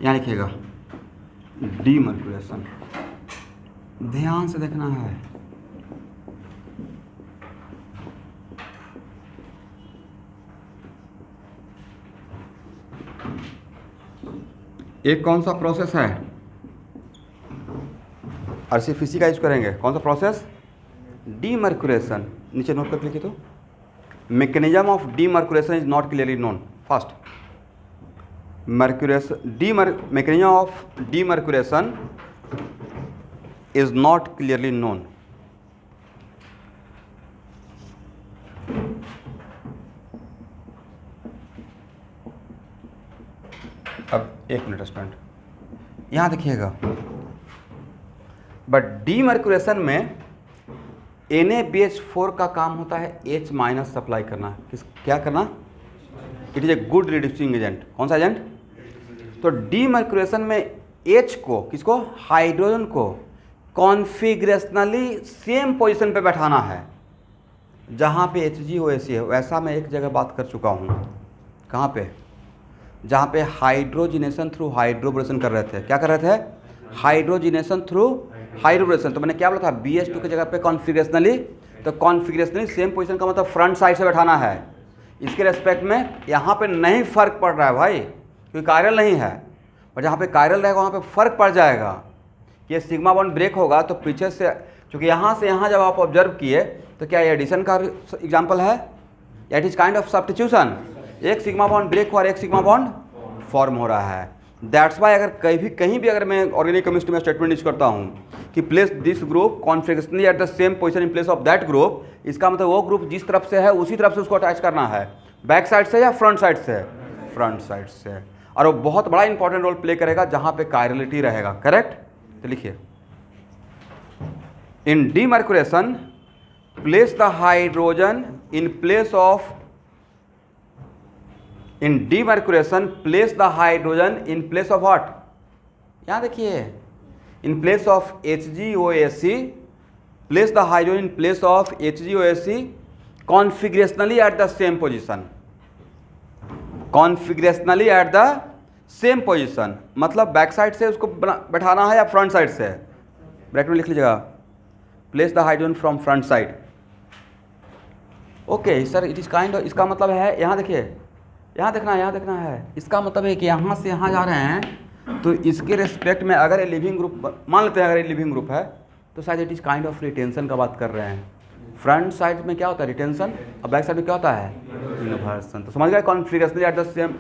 यहाँ लिखिएगा डीमर्क्यूरेशन, ध्यान से देखना है. एक कौन सा प्रोसेस है, RCPC का यूज करेंगे, कौन सा प्रोसेस, डीमर्क्यूरेशन. नीचे नोट करके लिखिए तो, mechanism of demercuration is not clearly known. First, mechanism of demercuration is not clearly known. अब एक मिनट स्टूडेंट, यहाँ देखिएगा, बट डीमर्क्यूरेशन में NaBH4 का काम होता है H- सप्लाई करना. क्या करना, it is a good reducing agent. कौन सा एजेंट, तो डीमर्क्यूरेशन में H को, किसको, हाइड्रोजन को कॉन्फिगरेशनली सेम पोजीशन पे बैठाना है जहाँ पे HgOS है. वैसा मैं एक जगह बात कर चुका हूँ, कहाँ पे, जहाँ पे हाइड्रोजिनेशन थ्रू हाइड्रोब्रेशन कर रहे थे. क्या कर रहे थे, हाइड्रोजिनेशन थ्रू हाइड्रोब्रेशन. तो मैंने क्या बोला था, BH2 की जगह पे कॉन्फिगरेशनली, तो कॉन्फिगरेशनली सेम पोजीशन का मतलब फ्रंट साइड से बैठाना है. इसके रेस्पेक्ट में यहाँ पे नहीं फ़र्क पड़ रहा है भाई, क्योंकि कायरल नहीं है, और जहाँ पे कायरल रहेगा वहाँ पे फ़र्क पड़ जाएगा. ये सिग्मा बॉन्ड ब्रेक होगा तो पीछे से, क्योंकि यहाँ से यहाँ जब आप ऑब्जर्व किए तो क्या ये एडिशन का एग्जाम्पल है, या it is kind of substitution. एक सिग्मा बॉन्ड ब्रेक हुआ और एक सिग्मा बॉन्ड फॉर्म हो रहा है. दैट्स वाई अगर कहीं भी अगर मैं ऑर्गेनिक केमिस्ट्री में स्टेटमेंट यूज करता हूँ कि place this group configurationally at the same position in place of that group, इसका मतलब वो ग्रुप जिस तरफ से है उसी तरफ से उसको अटैच करना है, बैक साइड से या फ्रंट साइड से, फ्रंट साइड से. और वो बहुत बड़ा इंपॉर्टेंट रोल प्ले करेगा जहाँ पे कायरलिटी रहेगा. करेक्ट, तो लिखिए, in demercuration place the hydrogen in place of, in demercuration place the hydrogen in place of what, यहाँ देखिए, in place of HgOSC, place the hydrogen in place of HgOSC configurationally at the same position. Configurationally at the same position मतलब back side से उसको बैठाना है या front side से, bracket में लिख लीजिएगा, place the hydrogen from front side. Okay sir, it is kind of, इसका मतलब है, यहाँ देखिए, यहाँ देखना है, इसका मतलब है कि यहाँ से यहाँ जा रहे हैं, तो इसके रिस्पेक्ट में अगर ये लिविंग ग्रुप, मान लेते हैं अगर ये लिविंग ग्रुप है, तो शायद it is kind of retention का बात कर रहे हैं। फ्रंट साइड में क्या होता है, रिटेंशन, और बैक साइड में क्या होता है, इन्वर्सन। तो समझ गए, configurationally at the same,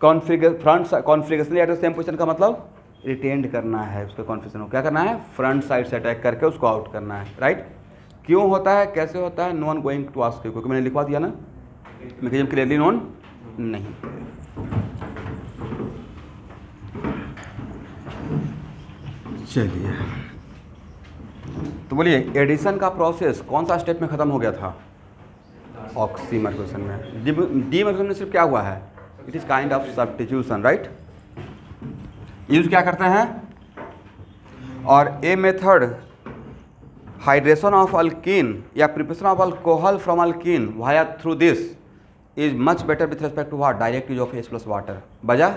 configurationally at the same position का मतलब रिटेंड करना है उसके कॉन्फिगरेशन को, क्या करना है, फ्रंट साइड से अटैक करके उसको आउट करना है, राइट। क्यों होता है, कैसे होता है, no one going to ask you, क्योंकि मैंने लिखवा दिया ना, मैकेनिज्म क्लियरली नोन नहीं। चलिए, तो बोलिए एडिशन का प्रोसेस कौन सा स्टेप में ख़त्म हो गया था, ऑक्सीमर्केशन में। डीमर्केशन में सिर्फ क्या हुआ है, it is kind of substitution, right. Use क्या करते हैं, और a method hydration of alkene या preparation of alcohol from alkene via through this is much better with respect to what, direct use of H plus water. वजह,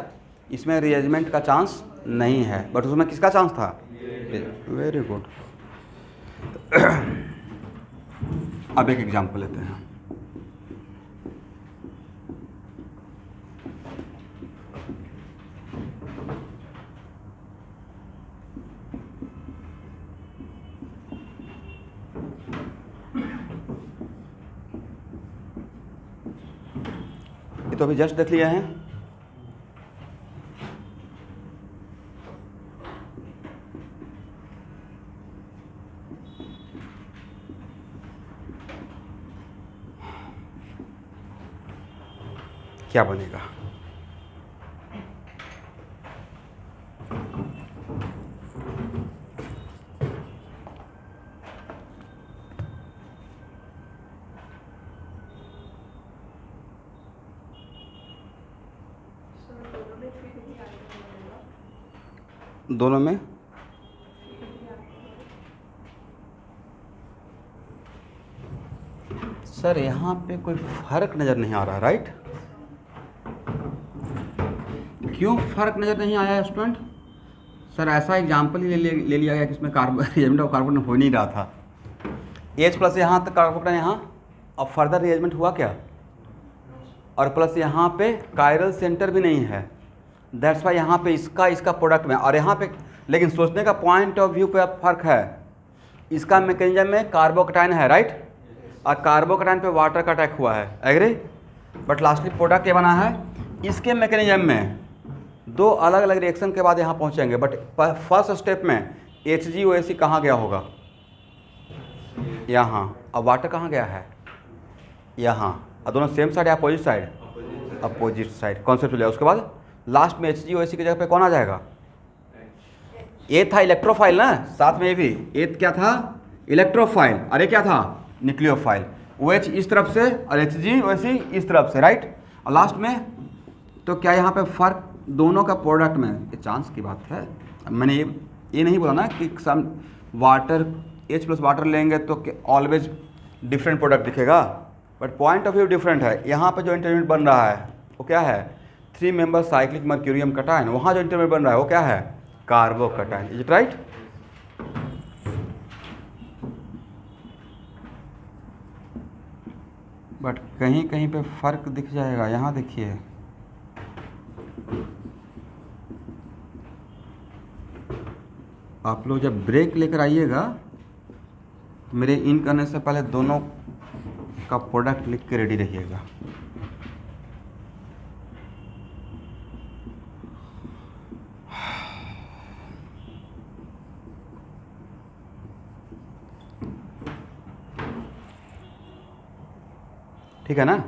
इसमें रिएजमेंट का chance नहीं है, बट उसमें किसका चांस था, वेरी गुड। अब एक एग्जांपल लेते हैं। ये तो अभी जस्ट देख लिया है, क्या बनेगा, दोनों में सर यहाँ पे कोई फर्क नज़र नहीं आ रहा, राइट। क्यों फर्क नज़र नहीं आया स्टूडेंट, सर ऐसा एग्जाम्पल ही ले लिया गया कि इसमें रिएजमेंट ऑफ कार्बन हो नहीं रहा था, H प्लस यहाँ तक कार्बन यहाँ, अब फर्दर रिएजमेंट हुआ क्या, और प्लस यहाँ पे कायरल सेंटर भी नहीं है, दैट्स वाई यहाँ पे इसका प्रोडक्ट में, और यहाँ पे लेकिन सोचने का पॉइंट ऑफ व्यू पे फर्क है, इसका मैकेनिज्म में कार्बोकटाइन है, राइट, और कार्बोकटाइन पे वाटर का अटैक हुआ है, एग्री, बट लास्टली प्रोडक्ट ये बना है। इसके मैकेनिज्म में दो अलग अलग रिएक्शन के बाद यहाँ पहुँचेंगे, बट फर्स्ट स्टेप में HgOAc कहाँ गया होगा, यहाँ, अब वाटर कहाँ गया है, यहाँ, और दोनों सेम साइड या opposite side, opposite side, concept लिया। उसके बाद लास्ट में HgOAc की जगह पे कौन आ जाएगा, ए था इलेक्ट्रोफाइल ना, साथ में ये भी ए क्या था, इलेक्ट्रोफाइल, अरे क्या था, न्यूक्लियोफाइल, OH इस तरफ से और HgOAc इस तरफ से, राइट, और लास्ट में तो क्या यहाँ पे फर्क दोनों का प्रोडक्ट में, ये चांस की बात है। मैंने ये नहीं बोला ना कि some water H plus water लेंगे तो ऑलवेज डिफरेंट प्रोडक्ट दिखेगा, but point of view different है। यहाँ पे जो इंटरमीडिएट बन रहा है वो क्या है, 3 मेंबर साइक्लिक मर्क्यूरियम कटायन, वहाँ जो इंटरमीडिएट बन रहा है वो क्या है, carbocation, is it right. But कहीं कहीं पे फर्क दिख जाएगा, यहाँ देखिए, आप लोग जब ब्रेक लेकर आइएगा तो मेरे इन करने से पहले दोनों का प्रोडक्ट लिख के रेडी रहिएगा। ठीक है ना,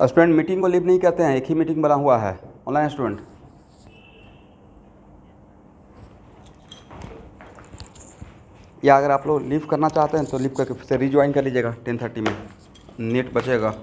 स्टूडेंट मीटिंग को लीव नहीं कहते हैं, एक ही मीटिंग बना हुआ है ऑनलाइन स्टूडेंट। या अगर आप लोग लीव करना चाहते हैं तो लीव करके फिर से रिज्वाइन कर लीजिएगा 10:30 में, नेट बचेगा।